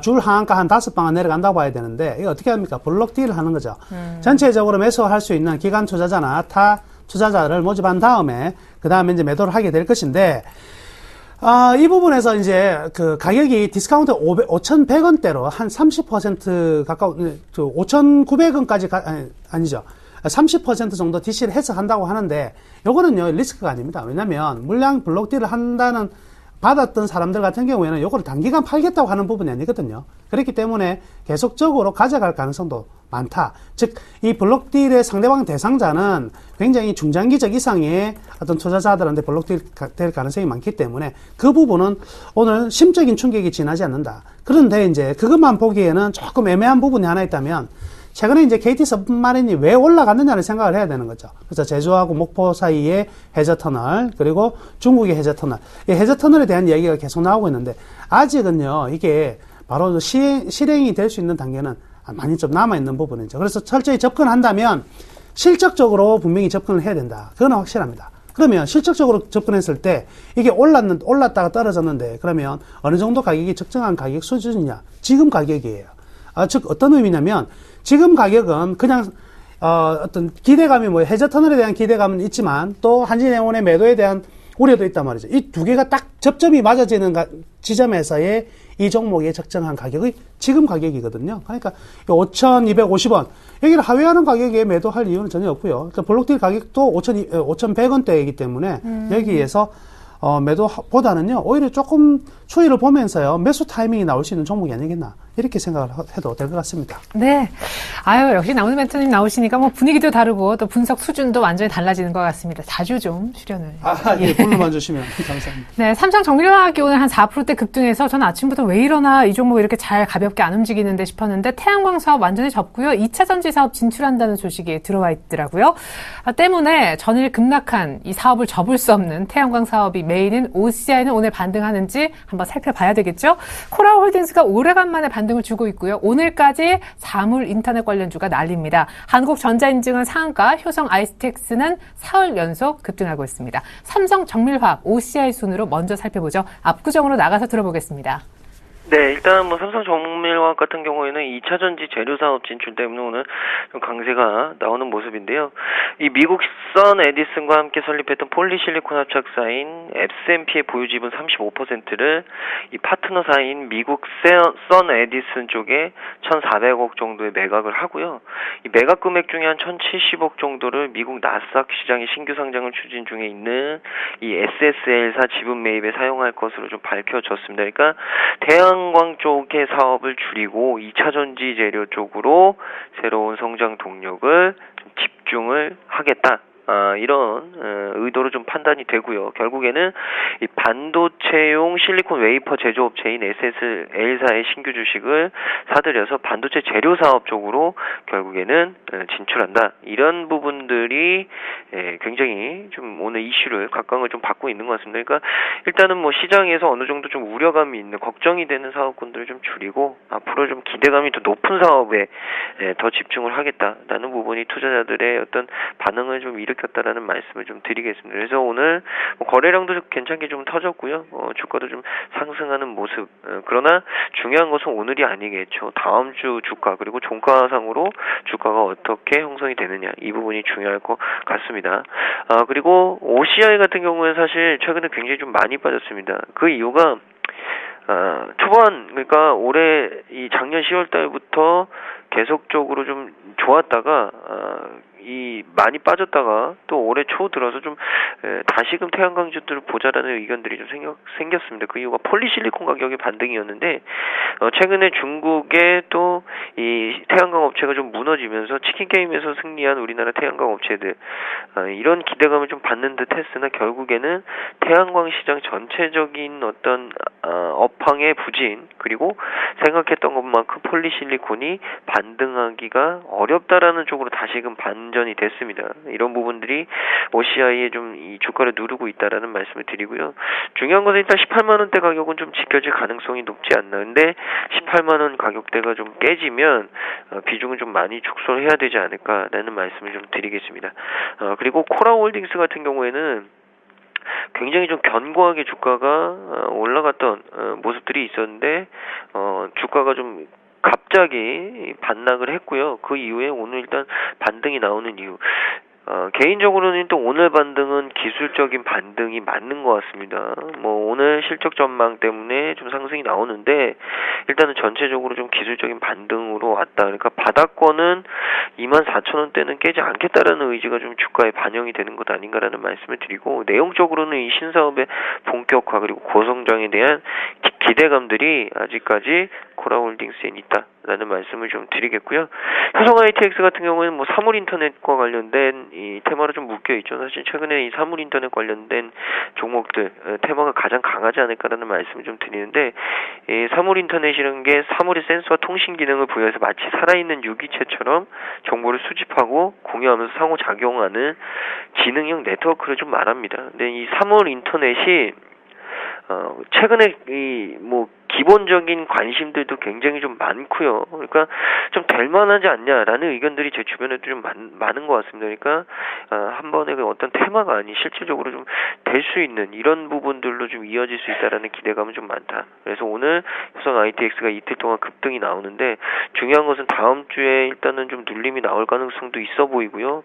줄 하한가 한 5방은 내려간다고 봐야 되는데 이거 어떻게 합니까? 블록 딜을 하는 거죠. 전체적으로 매수할 수 있는 기관 투자자나 타 투자자를 모집한 다음에 그 다음에 이제 매도를 하게 될 것인데, 이 부분에서 이제 그 가격이 디스카운트 5,100원대로 한 30% 가까운 5,900원까지 아니죠. 30% 정도 DC를 해서 한다고 하는데 요거는요 리스크가 아닙니다. 왜냐면 물량 블록 딜을 한다는 받았던 사람들 같은 경우에는 요거를 단기간 팔겠다고 하는 부분이 아니거든요. 그렇기 때문에 계속적으로 가져갈 가능성도 많다. 즉, 이 블록 딜의 상대방 대상자는 굉장히 중장기적 이상의 어떤 투자자들한테 블록 딜 될 가능성이 많기 때문에 그 부분은 오늘 심적인 충격이 지나지 않는다. 그런데 이제 그것만 보기에는 조금 애매한 부분이 하나 있다면 최근에 이제 KT 서브마린이 왜 올라갔느냐를 생각을 해야 되는 거죠. 그래서 제주하고 목포 사이의 해저터널, 그리고 중국의 해저터널. 이 해저터널에 대한 얘기가 계속 나오고 있는데, 아직은요, 이게 바로 실행이 될 수 있는 단계는 많이 좀 남아있는 부분이죠. 그래서 철저히 접근한다면 실적적으로 분명히 접근을 해야 된다. 그건 확실합니다. 그러면 실적적으로 접근했을 때 이게 올랐다가 떨어졌는데 그러면 어느 정도 가격이 적정한 가격 수준이냐? 지금 가격이에요. 즉 어떤 의미냐면 지금 가격은 그냥 어떤 기대감이 해저 터널에 대한 기대감은 있지만 또 한진해운의 매도에 대한 우려도 있단 말이죠. 이 두 개가 딱 접점이 맞아지는 지점에서의 이 종목의 적정한 가격이 지금 가격이거든요. 그러니까 5,250원 여기를 하회하는 가격에 매도할 이유는 전혀 없고요. 그러니까 블록딜 가격도 5,100원대이기 때문에 여기에서 매도보다는요 오히려 조금 추이를 보면서요 매수 타이밍이 나올 수 있는 종목이 아니겠나 이렇게 생각을 해도 될 것 같습니다. 네. 역시 나오는 멘토님 나오시니까 뭐 분위기도 다르고 또 분석 수준도 완전히 달라지는 것 같습니다. 자주 좀 출연을. 예, 불러만 주시면 감사합니다. 네, 삼성정밀화학이 오늘 한 4%대 급등해서 저는 아침부터 왜 이러나 이 종목 이렇게 잘 가볍게 안 움직이는데 싶었는데 태양광 사업 완전히 접고요. 2차 전지 사업 진출한다는 소식이 들어와 있더라고요. 때문에 전일 급락한 이 사업을 접을 수 없는 태양광 사업이 메인인 OCI는 오늘 반등하는지 한번 살펴봐야 되겠죠. 코라홀딩스가 오래간만에 반등을 주고 있고요. 오늘까지 사물 인터넷 관련주가 난립니다. 한국전자인증은 상한가, 효성 아이스텍스는 사흘 연속 급등하고 있습니다. 삼성정밀화학, OCI 순으로 먼저 살펴보죠. 압구정으로 나가서 들어보겠습니다. 네, 일단 삼성정밀화학 같은 경우에는 2차 전지 재료 사업 진출 때문에 오늘 좀 강세가 나오는 모습인데요. 이 미국 선 에디슨과 함께 설립했던 폴리실리콘 합작사인 S&P의 보유 지분 35%를 이 파트너사인 미국 선 에디슨 쪽에 1,400억 정도의 매각을 하고요. 이 매각 금액 중에 한 1,070억 정도를 미국 나스닥 시장의 신규 상장을 추진 중에 있는 이 SSL사 지분 매입에 사용할 것으로 좀 밝혀졌습니다. 그러니까 태양광 쪽의 사업을 줄이고 2차 전지 재료 쪽으로 새로운 성장 동력을 좀 집중을 하겠다. 이런 의도로 좀 판단이 되고요. 결국에는 이 반도체용 실리콘 웨이퍼 제조업체인 SSL사의 신규 주식을 사들여서 반도체 재료 사업 쪽으로 결국에는 진출한다. 이런 부분들이 굉장히 좀 오늘 이슈를 각광을 좀 받고 있는 것 같습니다. 그러니까 일단은 시장에서 어느 정도 좀 우려감이 있는 걱정이 되는 사업군들을 좀 줄이고 앞으로 좀 기대감이 더 높은 사업에 더 집중을 하겠다라는 부분이 투자자들의 어떤 반응을 좀 일으켰다라는 말씀을 좀 드리겠습니다. 그래서 오늘 거래량도 괜찮게 좀 터졌고요. 주가도 좀 상승하는 모습. 그러나 중요한 것은 오늘이 아니겠죠. 다음 주 주가 그리고 종가상으로 주가가 어떻게 형성이 되느냐 이 부분이 중요할 것 같습니다. 그리고 OCI 같은 경우는 사실 최근에 굉장히 좀 많이 빠졌습니다. 그 이유가 초반 그러니까 올해 이 작년 10월 달부터 계속적으로 좀 좋았다가 이 많이 빠졌다가 또 올해 초 들어서 좀 다시금 태양광주들을 보자라는 의견들이 좀 생겼습니다. 그 이유가 폴리실리콘 가격의 반등이었는데 최근에 중국의 또 이 태양광 업체가 좀 무너지면서 치킨 게임에서 승리한 우리나라 태양광 업체들 이런 기대감을 좀 받는 듯했으나 결국에는 태양광 시장 전체적인 어떤 업황의 부진 그리고 생각했던 것만큼 폴리실리콘이 반등하기가 어렵다라는 쪽으로 다시금 반전이 됐습니다. 이런 부분들이 OCI에 좀 이 주가를 누르고 있다라는 말씀을 드리고요. 중요한 것은 일단 18만 원대 가격은 좀 지켜질 가능성이 높지 않나. 근데 18만 원 가격대가 좀 깨지면 비중은 좀 많이 축소를 해야 되지 않을까라는 말씀을 좀 드리겠습니다. 그리고 코라홀딩스 같은 경우에는 굉장히 좀 견고하게 주가가 올라갔던 모습들이 있었는데 주가가 좀 갑자기 반락을 했고요. 그 이후에 오늘 일단 반등이 나오는 이유. 개인적으로는 또 오늘 반등은 기술적인 반등이 맞는 것 같습니다. 오늘 실적 전망 때문에 좀 상승이 나오는데 일단은 전체적으로 좀 기술적인 반등으로 왔다. 그러니까 바닥권은 24,000원대는 깨지 않겠다라는 의지가 좀 주가에 반영이 되는 것 아닌가라는 말씀을 드리고 내용적으로는 이 신사업의 본격화 그리고 고성장에 대한 기대감들이 아직까지 코라홀딩스에 있다라는 말씀을 좀 드리겠고요. 효성 ITX 같은 경우에는 사물 인터넷과 관련된 이 테마로 좀 묶여 있죠. 사실 최근에 이 사물 인터넷 관련된 종목들 테마가 가장 강하지 않을까라는 말씀을 좀 드리는데 이 사물 인터넷이라는 게 사물의 센서와 통신 기능을 부여해서 마치 살아있는 유기체처럼 정보를 수집하고 공유하면서 상호작용하는 지능형 네트워크를 좀 말합니다. 근데 이 사물 인터넷이 최근에 기본적인 관심들도 굉장히 좀 많고요. 그러니까 좀 될 만하지 않냐라는 의견들이 제 주변에도 좀 많은 것 같습니다. 그러니까 한 번의 그 어떤 테마가 아닌 실질적으로 좀 될 수 있는 이런 부분들로 좀 이어질 수 있다라는 기대감은 좀 많다. 그래서 오늘 효성 ITX가 이틀 동안 급등이 나오는데 중요한 것은 다음 주에 일단은 좀 눌림이 나올 가능성도 있어 보이고요.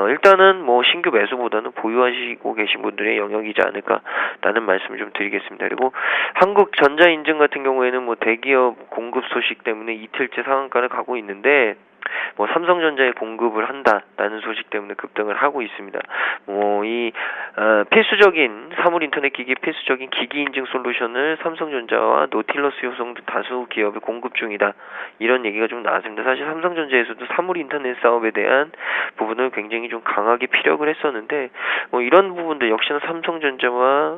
일단은 뭐 신규 매수보다는 보유하시고 계신 분들의 영역이지 않을까라는 말씀을 좀 드리겠습니다. 그리고 한국전자인증 같은 경우에는 뭐 대기업 공급 소식 때문에 이틀째 상한가를 가고 있는데 뭐 삼성전자에 공급을 한다라는 소식 때문에 급등을 하고 있습니다. 뭐 이 필수적인 사물 인터넷 기기 필수적인 기기 인증 솔루션을 삼성전자와 노틸러스 효성 등 다수 기업이 공급 중이다. 이런 얘기가 좀 나왔습니다. 사실 삼성전자에서도 사물 인터넷 사업에 대한 부분을 굉장히 좀 강하게 피력을 했었는데 뭐 이런 부분들 역시나 삼성전자와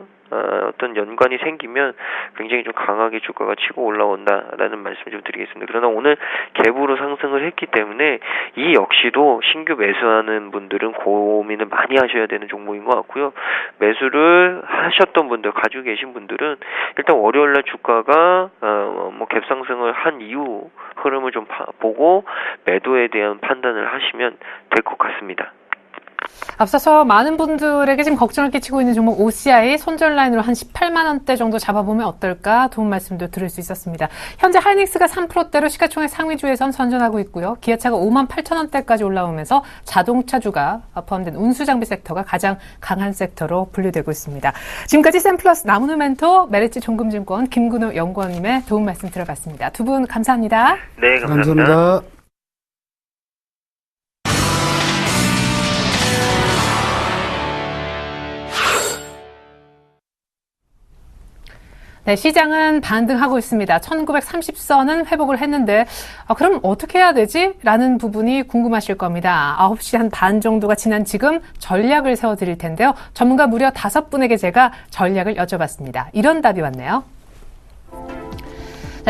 어떤 연관이 생기면 굉장히 좀 강하게 주가가 치고 올라온다라는 말씀을 좀 드리겠습니다. 그러나 오늘 갭으로 상승을 했기 때문에 이 역시도 신규 매수하는 분들은 고민을 많이 하셔야 되는 종목인 것 같고요. 매수를 하셨던 분들, 가지고 계신 분들은 일단 월요일날 주가가 뭐 갭 상승을 한 이후 흐름을 좀 보고 매도에 대한 판단을 하시면 될 것 같습니다. 앞서서 많은 분들에게 지금 걱정을 끼치고 있는 종목 OCI 손절 라인으로 한 18만 원대 정도 잡아보면 어떨까 도움 말씀도 들을 수 있었습니다. 현재 하이닉스가 3%대로 시가총액 상위주에선 선전하고 있고요. 기아차가 5만 8천 원대까지 올라오면서 자동차주가 포함된 운수장비 섹터가 가장 강한 섹터로 분류되고 있습니다. 지금까지 샘플러스 나무누 멘토 메리츠 종금증권 김근호 연구원님의 도움 말씀 들어봤습니다. 두 분 감사합니다. 네, 감사합니다. 감사합니다. 네, 시장은 반등하고 있습니다. 1930선은 회복을 했는데 그럼 어떻게 해야 되지? 라는 부분이 궁금하실 겁니다. 9시 한 반 정도가 지난 지금 전략을 세워드릴 텐데요. 전문가 무려 5분에게 제가 전략을 여쭤봤습니다. 이런 답이 왔네요.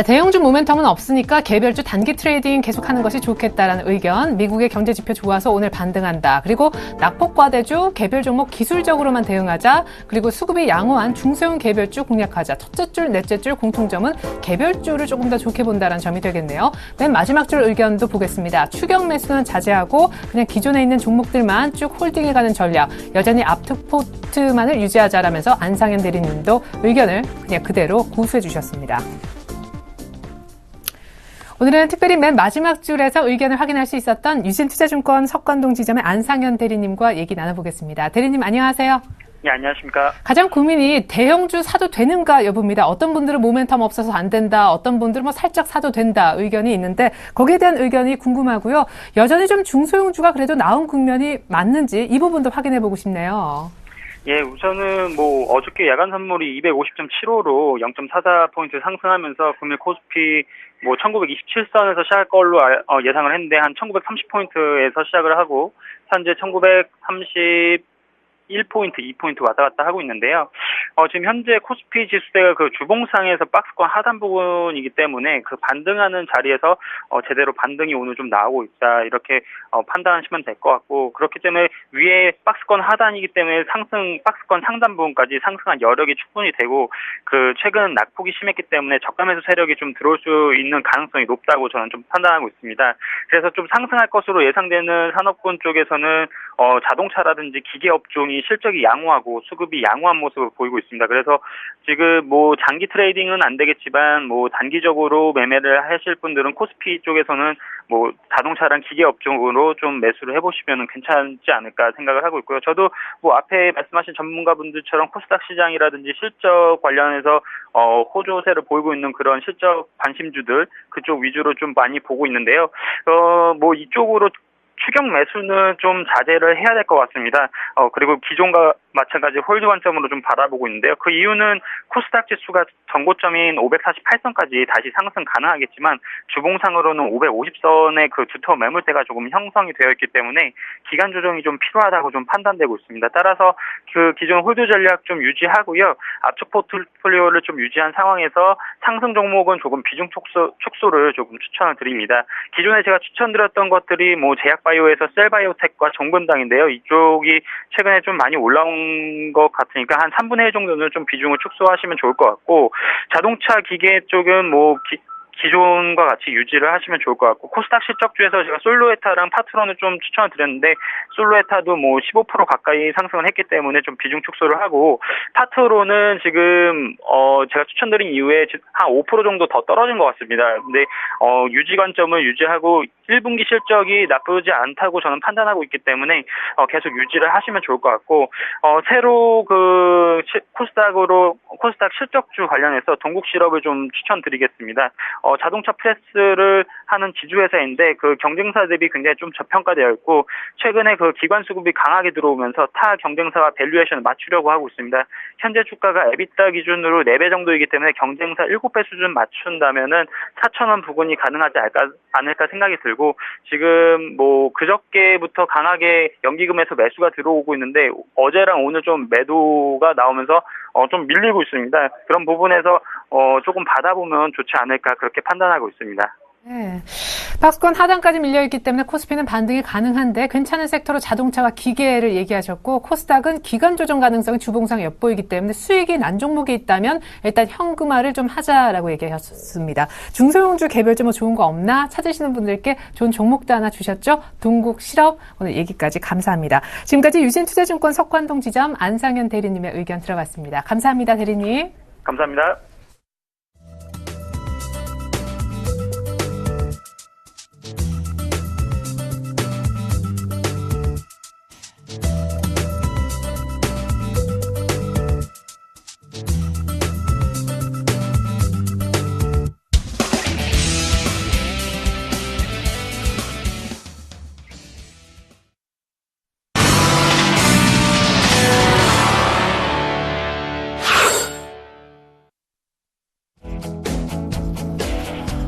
대형주 모멘텀은 없으니까 개별주 단기 트레이딩 계속하는 것이 좋겠다라는 의견. 미국의 경제 지표 좋아서 오늘 반등한다. 그리고 낙폭과대주 개별 종목 기술적으로만 대응하자. 그리고 수급이 양호한 중소형 개별주 공략하자. 첫째 줄, 넷째 줄 공통점은 개별주를 조금 더 좋게 본다는 점이 되겠네요. 맨 마지막 줄 의견도 보겠습니다. 추격 매수는 자제하고 그냥 기존에 있는 종목들만 쭉 홀딩해가는 전략. 여전히 앞트포트만을 유지하자라면서 안상현 대리님도 의견을 그냥 그대로 고수해 주셨습니다. 오늘은 특별히 맨 마지막 줄에서 의견을 확인할 수 있었던 유진투자증권 석관동 지점의 안상현 대리님과 얘기 나눠보겠습니다. 대리님 안녕하세요. 네, 안녕하십니까. 가장 고민이 대형주 사도 되는가 여부입니다. 어떤 분들은 모멘텀 없어서 안 된다. 어떤 분들은 뭐 살짝 사도 된다. 의견이 있는데 거기에 대한 의견이 궁금하고요. 여전히 좀 중소형주가 그래도 나온 국면이 맞는지 이 부분도 확인해보고 싶네요. 예, 우선은 뭐 어저께 야간 선물이 250.75로 0.44포인트 상승하면서 금일 코스피 뭐 1927선에서 시작할 걸로 예상을 했는데 한 1930포인트에서 시작을 하고 현재 1930 1포인트, 2포인트 왔다 갔다 하고 있는데요. 지금 현재 코스피 지수대가 그 주봉상에서 박스권 하단 부분이기 때문에 그 반등하는 자리에서 제대로 반등이 오늘 좀 나오고 있다. 이렇게 판단하시면 될 것 같고, 그렇기 때문에 위에 박스권 하단이기 때문에 박스권 상단 부분까지 상승한 여력이 충분히 되고, 그 최근 낙폭이 심했기 때문에 저가 매수 세력이 좀 들어올 수 있는 가능성이 높다고 저는 좀 판단하고 있습니다. 그래서 좀 상승할 것으로 예상되는 산업군 쪽에서는 자동차라든지 기계 업종이 실적이 양호하고 수급이 양호한 모습을 보이고 있습니다. 그래서 지금 뭐 장기 트레이딩은 안 되겠지만 뭐 단기적으로 매매를 하실 분들은 코스피 쪽에서는 뭐 자동차랑 기계 업종으로 좀 매수를 해보시면 괜찮지 않을까 생각을 하고 있고요. 저도 뭐 앞에 말씀하신 전문가분들처럼 코스닥 시장이라든지 실적 관련해서 호조세를 보이고 있는 그런 실적 관심주들 그쪽 위주로 좀 많이 보고 있는데요. 뭐 이쪽으로 추격 매수는 좀 자제를 해야 될 것 같습니다. 그리고 기존과 마찬가지 홀드 관점으로 좀 바라보고 있는데요. 그 이유는 코스닥 지수가 전고점인 548선까지 다시 상승 가능하겠지만 주봉상으로는 550선의 그 두터운 매물대가 조금 형성이 되어 있기 때문에 기간 조정이 좀 필요하다고 좀 판단되고 있습니다. 따라서 그 기존 홀드 전략 좀 유지하고요. 압축 포트폴리오를 좀 유지한 상황에서 상승 종목은 조금 비중 축소를 조금 추천을 드립니다. 기존에 제가 추천드렸던 것들이 뭐 제약바이오에서 셀바이오텍과 정근당인데요. 이쪽이 최근에 좀 많이 올라온 것 같으니까 한 3분의 1 정도는 좀 비중을 축소하시면 좋을 것 같고, 자동차 기계 쪽은 뭐 기존과 같이 유지를 하시면 좋을 것 같고, 코스닥 실적주에서 제가 솔로에타랑 파트론을 좀 추천을 드렸는데, 솔로에타도 뭐 15% 가까이 상승을 했기 때문에 좀 비중 축소를 하고, 파트론은 지금 제가 추천드린 이후에 한 5% 정도 더 떨어진 것 같습니다. 근데 유지 관점을 유지하고 1분기 실적이 나쁘지 않다고 저는 판단하고 있기 때문에 계속 유지를 하시면 좋을 것 같고, 새로 코스닥 실적주 관련해서 동국실업을 좀 추천드리겠습니다. 자동차 프레스를 하는 지주회사인데 그 경쟁사 대비 굉장히 좀 저평가되어 있고, 최근에 그 기관 수급이 강하게 들어오면서 타 경쟁사와 밸류에이션을 맞추려고 하고 있습니다. 현재 주가가 에비타 기준으로 4배 정도이기 때문에 경쟁사 7배 수준 맞춘다면은 4,000원 부근이 가능하지 않을까 생각이 들고, 지금 뭐 그저께부터 강하게 연기금에서 매수가 들어오고 있는데 어제랑 오늘 좀 매도가 나오면서 좀 밀리고 있습니다. 그런 부분에서 조금 받아보면 좋지 않을까 그렇게 판단하고 있습니다. 네. 박스권 하단까지 밀려있기 때문에 코스피는 반등이 가능한데 괜찮은 섹터로 자동차와 기계를 얘기하셨고, 코스닥은 기간 조정 가능성이 주봉상에 엿보이기 때문에 수익이 난 종목이 있다면 일단 현금화를 좀 하자라고 얘기하셨습니다. 중소형주 개별적으로 좋은 거 없나 찾으시는 분들께 좋은 종목도 하나 주셨죠. 동국실업, 오늘 얘기까지 감사합니다. 지금까지 유진투자증권 석관동 지점 안상현 대리님의 의견 들어봤습니다. 감사합니다, 대리님. 감사합니다.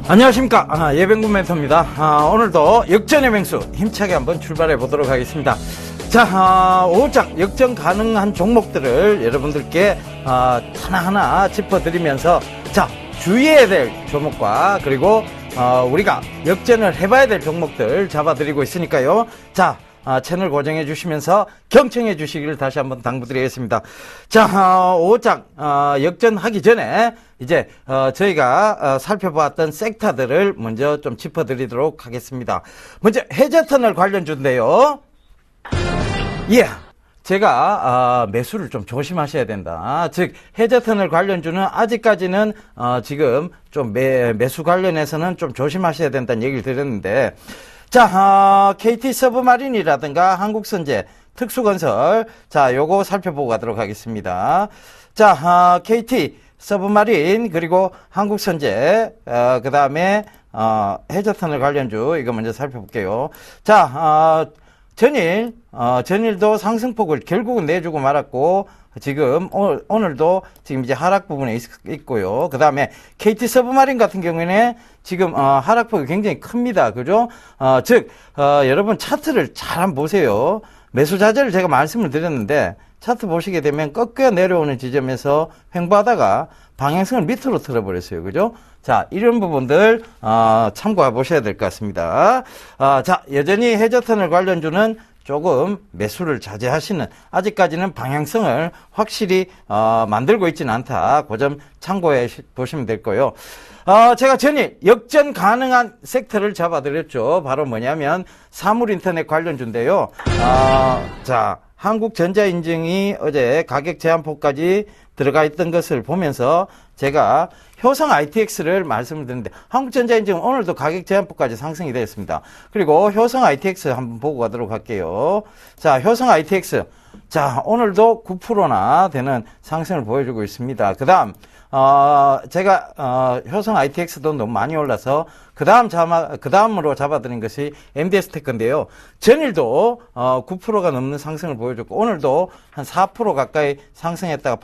안녕하십니까. 예병군 멘토입니다. 오늘도 역전의 맹수 힘차게 한번 출발해 보도록 하겠습니다. 자, 5장 역전 가능한 종목들을 여러분들께 하나하나 짚어드리면서, 자, 주의해야 될 종목과 그리고 우리가 역전을 해봐야 될 종목들 잡아드리고 있으니까요. 자, 채널 고정해 주시면서 경청해 주시기를 다시 한번 당부드리겠습니다. 자, 5장 역전하기 전에 이제 저희가 살펴보았던 섹터들을 먼저 좀 짚어드리도록 하겠습니다. 먼저 해저터널 관련주인데요. 예. 제가 매수를 좀 조심하셔야 된다. 즉 해저터널 관련주는 아직까지는 지금 좀 매수 관련해서는 좀 조심하셔야 된다는 얘기를 드렸는데, 자, KT 서브마린이라든가 한국선제, 특수건설, 자, 요거 살펴보고 가도록 하겠습니다. 자, KT 서브마린 그리고 한국선제, 그 다음에 해저터널 관련주 이거 먼저 살펴볼게요. 자, 전일도 상승폭을 결국은 내주고 말았고, 지금 오늘도 지금 이제 하락 부분에 있고요. 그 다음에 KT 서브마린 같은 경우에는 지금 하락폭이 굉장히 큽니다. 그죠? 즉 여러분 차트를 잘 한번 보세요. 매수 자재를 제가 말씀을 드렸는데, 차트 보시게 되면 꺾여 내려오는 지점에서 횡보하다가 방향성을 밑으로 틀어버렸어요. 그죠? 자, 이런 부분들 참고해 보셔야 될 것 같습니다. 자, 여전히 해저터널 관련주는 조금 매수를 자제하시는, 아직까지는 방향성을 확실히 만들고 있지는 않다. 그 점 참고해 보시면 될 거예요. 제가 전일 역전 가능한 섹터를 잡아드렸죠. 바로 뭐냐면 사물인터넷 관련주인데요. 자, 한국전자인증이 어제 가격 제한폭까지 들어가 있던 것을 보면서 제가 효성 ITX를 말씀을 드렸는데, 한국전자인증은 오늘도 가격 제한폭까지 상승이 되었습니다. 그리고 효성 ITX 한번 보고 가도록 할게요. 자, 효성 ITX. 자, 오늘도 9%나 되는 상승을 보여주고 있습니다. 그 다음, 제가, 효성 ITX도 너무 많이 올라서, 그 다음으로 잡아드린 것이 MDS 테크인데요. 전일도, 9%가 넘는 상승을 보여줬고, 오늘도 한 4% 가까이 상승했다가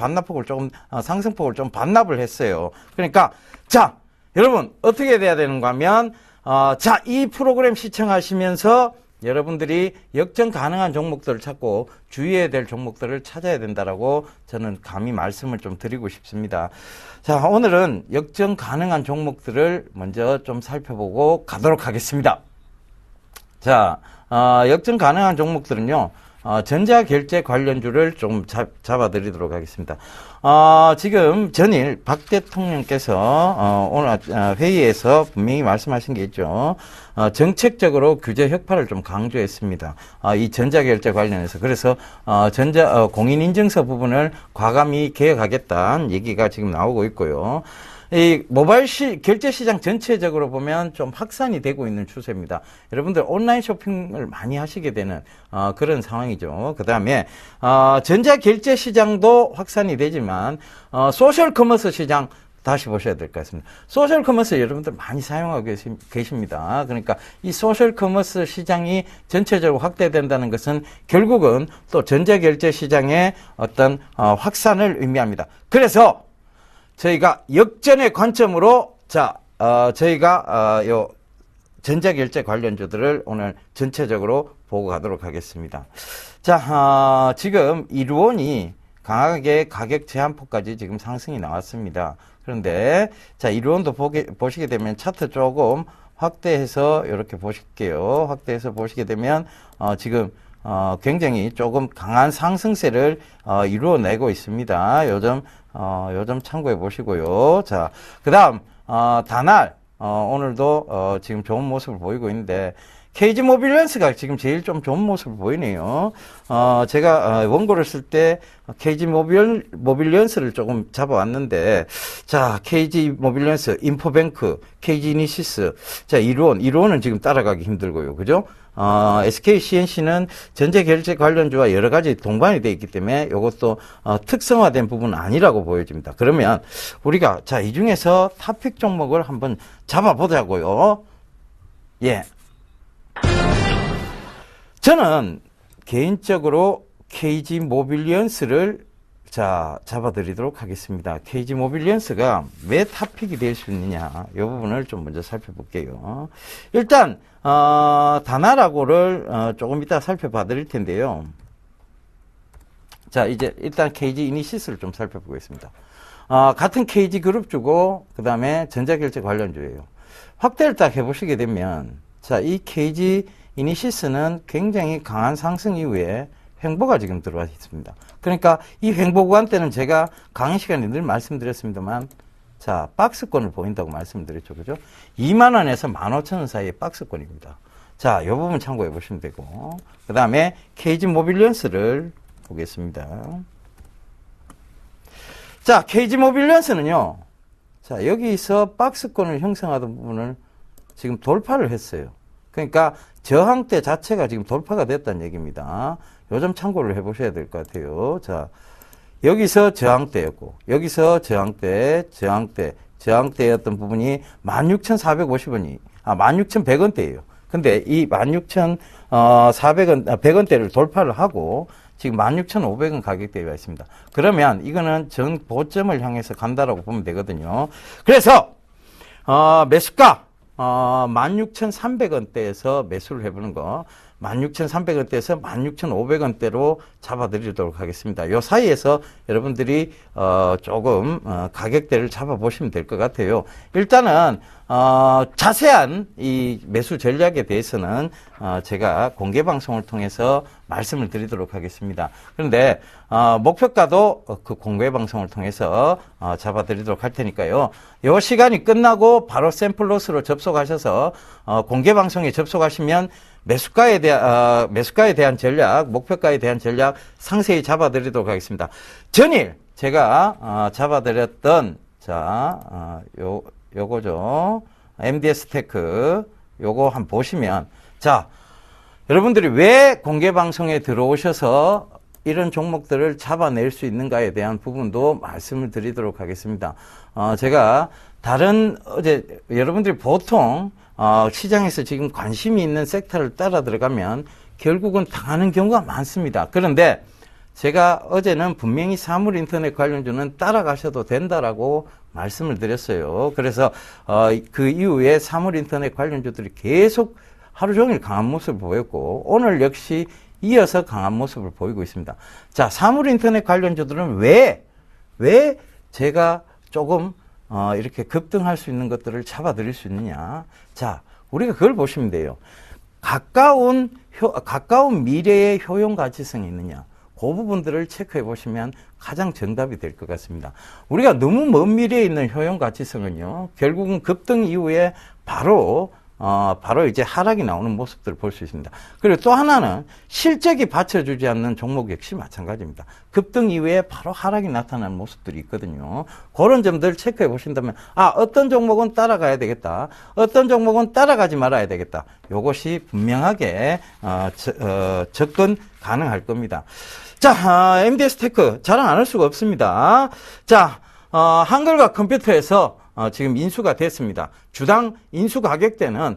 상승폭을 좀 반납을 했어요. 그러니까, 자, 여러분, 어떻게 돼야 되는가 하면, 자, 이 프로그램 시청하시면서 여러분들이 역전 가능한 종목들을 찾고 주의해야 될 종목들을 찾아야 된다라고 저는 감히 말씀을 좀 드리고 싶습니다. 자, 오늘은 역전 가능한 종목들을 먼저 좀 살펴보고 가도록 하겠습니다. 자, 역전 가능한 종목들은요, 전자결제 관련주를 좀 잡아드리도록 하겠습니다. 지금 전일 박 대통령께서 오늘 회의에서 분명히 말씀하신 게 있죠. 정책적으로 규제 혁파를 좀 강조했습니다. 이 전자결제 관련해서. 그래서 공인인증서 부분을 과감히 개혁하겠다는 얘기가 지금 나오고 있고요. 이 모바일 결제 시장 전체적으로 보면 좀 확산이 되고 있는 추세입니다. 여러분들 온라인 쇼핑을 많이 하시게 되는 그런 상황이죠. 그 다음에 전자 결제 시장도 확산이 되지만 소셜 커머스 시장 다시 보셔야 될 것 같습니다. 소셜 커머스 여러분들 많이 사용하고 계십니다. 그러니까 이 소셜 커머스 시장이 전체적으로 확대된다는 것은 결국은 또 전자 결제 시장의 어떤 확산을 의미합니다. 그래서 저희가 역전의 관점으로 저희가 요 전자결제 관련주들을 오늘 전체적으로 보고 가도록 하겠습니다. 자, 지금 이루온이 강하게 가격 제한폭까지 지금 상승이 나왔습니다. 그런데 자, 이루온도 보시게 되면 차트 조금 확대해서 이렇게 보실게요. 확대해서 보시게 되면 지금 굉장히 조금 강한 상승세를 이루어내고 있습니다. 요점 참고해 보시고요. 자, 그 다음, 다날, 오늘도, 지금 좋은 모습을 보이고 있는데, KG 모빌리언스가 지금 제일 좀 좋은 모습을 보이네요. 제가, 원고를 쓸 때, KG 모빌리언스를 조금 잡아왔는데, 자, KG 모빌리언스, 인포뱅크, KG 이니시스, 자, 이루온은 지금 따라가기 힘들고요. 그죠? SK CNC는 전자결제 관련주와 여러 가지 동반이 되어 있기 때문에 이것도 특성화된 부분은 아니라고 보여집니다. 그러면 우리가 자, 이 중에서 탑픽 종목을 한번 잡아보자고요. 예. 저는 개인적으로 KG 모빌리언스를 잡아드리도록 하겠습니다. KG 모빌리언스가 왜 탑픽이 될 수 있느냐, 이 부분을 좀 먼저 살펴볼게요. 일단, 다나라고를, 조금 이따 살펴봐 드릴 텐데요. 자, 이제 일단 KG 이니시스를 좀 살펴보겠습니다. 같은 KG 그룹주고, 그 다음에 전자결제 관련주예요. 확대를 딱 해보시게 되면, 자, 이 KG 이니시스는 굉장히 강한 상승 이후에 횡보가 지금 들어와 있습니다. 그러니까 이 횡보 구간 때는 제가 강의 시간에 늘 말씀드렸습니다만, 자, 박스권을 보인다고 말씀드렸죠. 그죠? 2만원에서 15,000원 사이의 박스권입니다. 자, 이 부분 참고해 보시면 되고, 그 다음에 KG 모빌리언스를 보겠습니다. 자, KG 모빌리언스는요, 자, 여기서 박스권을 형성하던 부분을 지금 돌파를 했어요. 그러니까 저항대 자체가 지금 돌파가 됐다는 얘기입니다. 요점 참고를 해보셔야 될 것 같아요. 자, 여기서 저항대였고, 여기서 저항대였던 부분이 16,450원이, 16,100원대예요. 근데 이 16,100원대를 돌파를 하고, 지금 16,500원 가격대가 있습니다. 그러면 이거는 전 고점을 향해서 간다라고 보면 되거든요. 그래서, 매수가, 16,300원대에서 매수를 해보는 거, 16,300원대에서 16,500원대로 잡아드리도록 하겠습니다. 요 사이에서 여러분들이 조금 가격대를 잡아보시면 될 것 같아요. 일단은 자세한 이 매수 전략에 대해서는 제가 공개 방송을 통해서 말씀을 드리도록 하겠습니다. 그런데 목표가도 그 공개 방송을 통해서 잡아드리도록 할 테니까요. 요 시간이 끝나고 바로 샘플로스로 접속하셔서 공개 방송에 접속하시면 매수가에 대한 전략, 목표가에 대한 전략 상세히 잡아드리도록 하겠습니다. 전일 제가 잡아드렸던 요거죠. MDS 테크 요거 한번 보시면, 자, 여러분들이 왜 공개 방송에 들어오셔서 이런 종목들을 잡아낼 수 있는가에 대한 부분도 말씀을 드리도록 하겠습니다. 제가 어제 여러분들이 보통 시장에서 지금 관심이 있는 섹터를 따라 들어가면 결국은 당하는 경우가 많습니다. 그런데 제가 어제는 분명히 사물인터넷 관련주는 따라가셔도 된다라고 말씀을 드렸어요. 그래서 그 이후에 사물인터넷 관련주들이 계속 하루 종일 강한 모습을 보였고, 오늘 역시 이어서 강한 모습을 보이고 있습니다. 자, 사물인터넷 관련주들은 왜 제가 조금 이렇게 급등할 수 있는 것들을 잡아드릴 수 있느냐. 자, 우리가 그걸 보시면 돼요. 가까운 미래의 효용 가치성이 있느냐. 그 부분들을 체크해 보시면 가장 정답이 될 것 같습니다. 우리가 너무 먼 미래에 있는 효용 가치성은요, 결국은 급등 이후에 바로 이제 하락이 나오는 모습들을 볼 수 있습니다. 그리고 또 하나는 실적이 받쳐주지 않는 종목 역시 마찬가지입니다. 급등 이후에 바로 하락이 나타나는 모습들이 있거든요. 그런 점들 체크해 보신다면, 어떤 종목은 따라가야 되겠다. 어떤 종목은 따라가지 말아야 되겠다. 요것이 분명하게, 접근 가능할 겁니다. 자, MDS 테크 자랑 안 할 수가 없습니다. 자, 한글과 컴퓨터에서 지금 인수가 됐습니다. 주당 인수 가격대는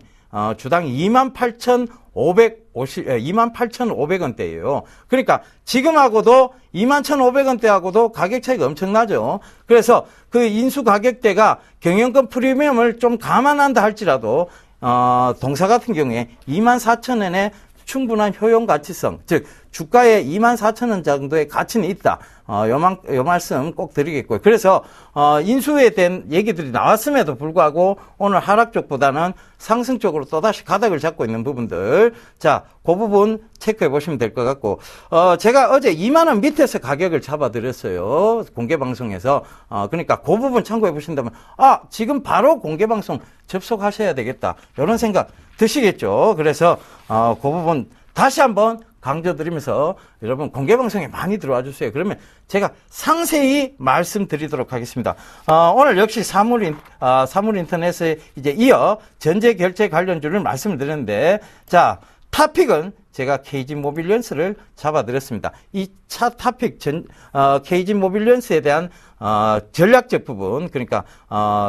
주당 28,500원대예요. 그러니까 지금하고도 21,500원대하고도 가격 차이가 엄청나죠. 그래서 그 인수 가격대가 경영권 프리미엄을 좀 감안한다 할지라도 동사 같은 경우에 24,000원에 충분한 효용 가치성, 즉 주가에 24,000원 정도의 가치는 있다. 요 말씀 꼭 드리겠고요. 그래서 인수에 대한 얘기들이 나왔음에도 불구하고 오늘 하락 쪽보다는 상승 쪽으로 또다시 가닥을 잡고 있는 부분들, 자, 그 부분 체크해 보시면 될 것 같고, 제가 어제 2만 원 밑에서 가격을 잡아드렸어요. 공개 방송에서. 그러니까 그 부분 참고해 보신다면, 지금 바로 공개 방송 접속하셔야 되겠다. 이런 생각 드시겠죠. 그래서 그 부분 다시 한번 강조드리면서 여러분 공개 방송에 많이 들어와 주세요. 그러면 제가 상세히 말씀드리도록 하겠습니다. 오늘 역시 사물 인터넷에 이제 이어 전제 결제 관련주를 말씀을 드렸는데, 자, 타픽은 제가 KG 모빌리언스를 잡아드렸습니다. 이 차 타픽 KG 모빌리언스에 대한 전략적 부분, 그러니까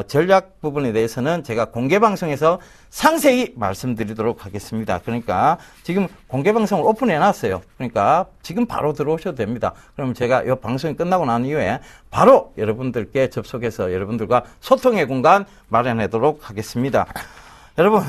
전략 부분에 대해서는 제가 공개 방송에서 상세히 말씀드리도록 하겠습니다. 그러니까 지금 공개 방송을 오픈해 놨어요. 그러니까 지금 바로 들어오셔도 됩니다. 그러면 제가 이 방송이 끝나고 난 이후에 바로 여러분들께 접속해서 여러분들과 소통의 공간 마련하도록 하겠습니다. 여러분,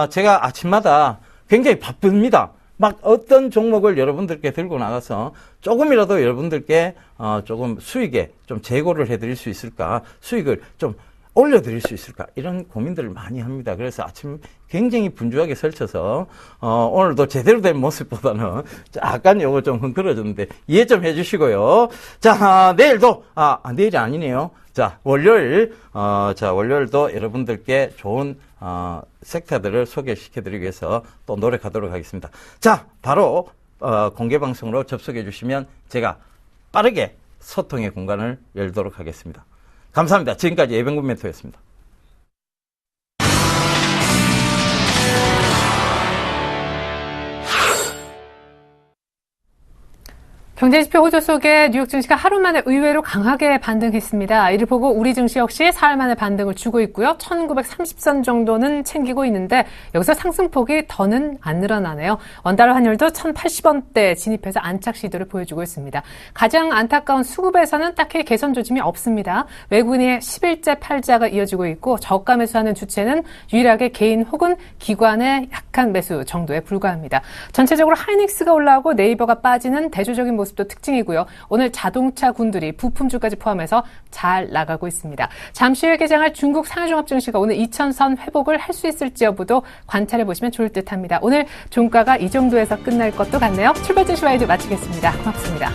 제가 아침마다 굉장히 바쁩니다. 막 어떤 종목을 여러분들께 들고 나가서 조금이라도 여러분들께 조금 수익에 좀 제고를 해드릴 수 있을까, 수익을 좀 올려드릴 수 있을까, 이런 고민들을 많이 합니다. 그래서 아침 굉장히 분주하게 설쳐서 오늘도 제대로 된 모습보다는 약간 요거 좀 흥그러졌는데 이해 좀 해주시고요. 자, 내일도 내일이 아니네요. 자, 월요일 월요일도 여러분들께 좋은 섹터들을 소개시켜드리기 위해서 또 노력하도록 하겠습니다. 자, 바로 공개 방송으로 접속해 주시면 제가 빠르게 소통의 공간을 열도록 하겠습니다. 감사합니다. 지금까지 예병군 멘토였습니다. 경제지표 호조 속에 뉴욕 증시가 하루 만에 의외로 강하게 반등했습니다. 이를 보고 우리 증시 역시 사흘 만에 반등을 주고 있고요. 1930선 정도는 챙기고 있는데 여기서 상승폭이 더는 안 늘어나네요. 원달러 환율도 1080원대 진입해서 안착 시도를 보여주고 있습니다. 가장 안타까운 수급에서는 딱히 개선 조짐이 없습니다. 외국인의 11째 팔자가 이어지고 있고 저가 매수하는 주체는 유일하게 개인 혹은 기관의 약한 매수 정도에 불과합니다. 전체적으로 하이닉스가 올라오고 네이버가 빠지는 대조적인 모습도 특징이고요. 오늘 자동차 군들이 부품주까지 포함해서 잘 나가고 있습니다. 잠시 후에 개장할 중국 상하종합증시가 오늘 2000선 회복을 할 수 있을지 여부도 관찰해 보시면 좋을 듯합니다. 오늘 종가가 이 정도에서 끝날 것도 같네요. 출발증시 와이드 마치겠습니다. 고맙습니다.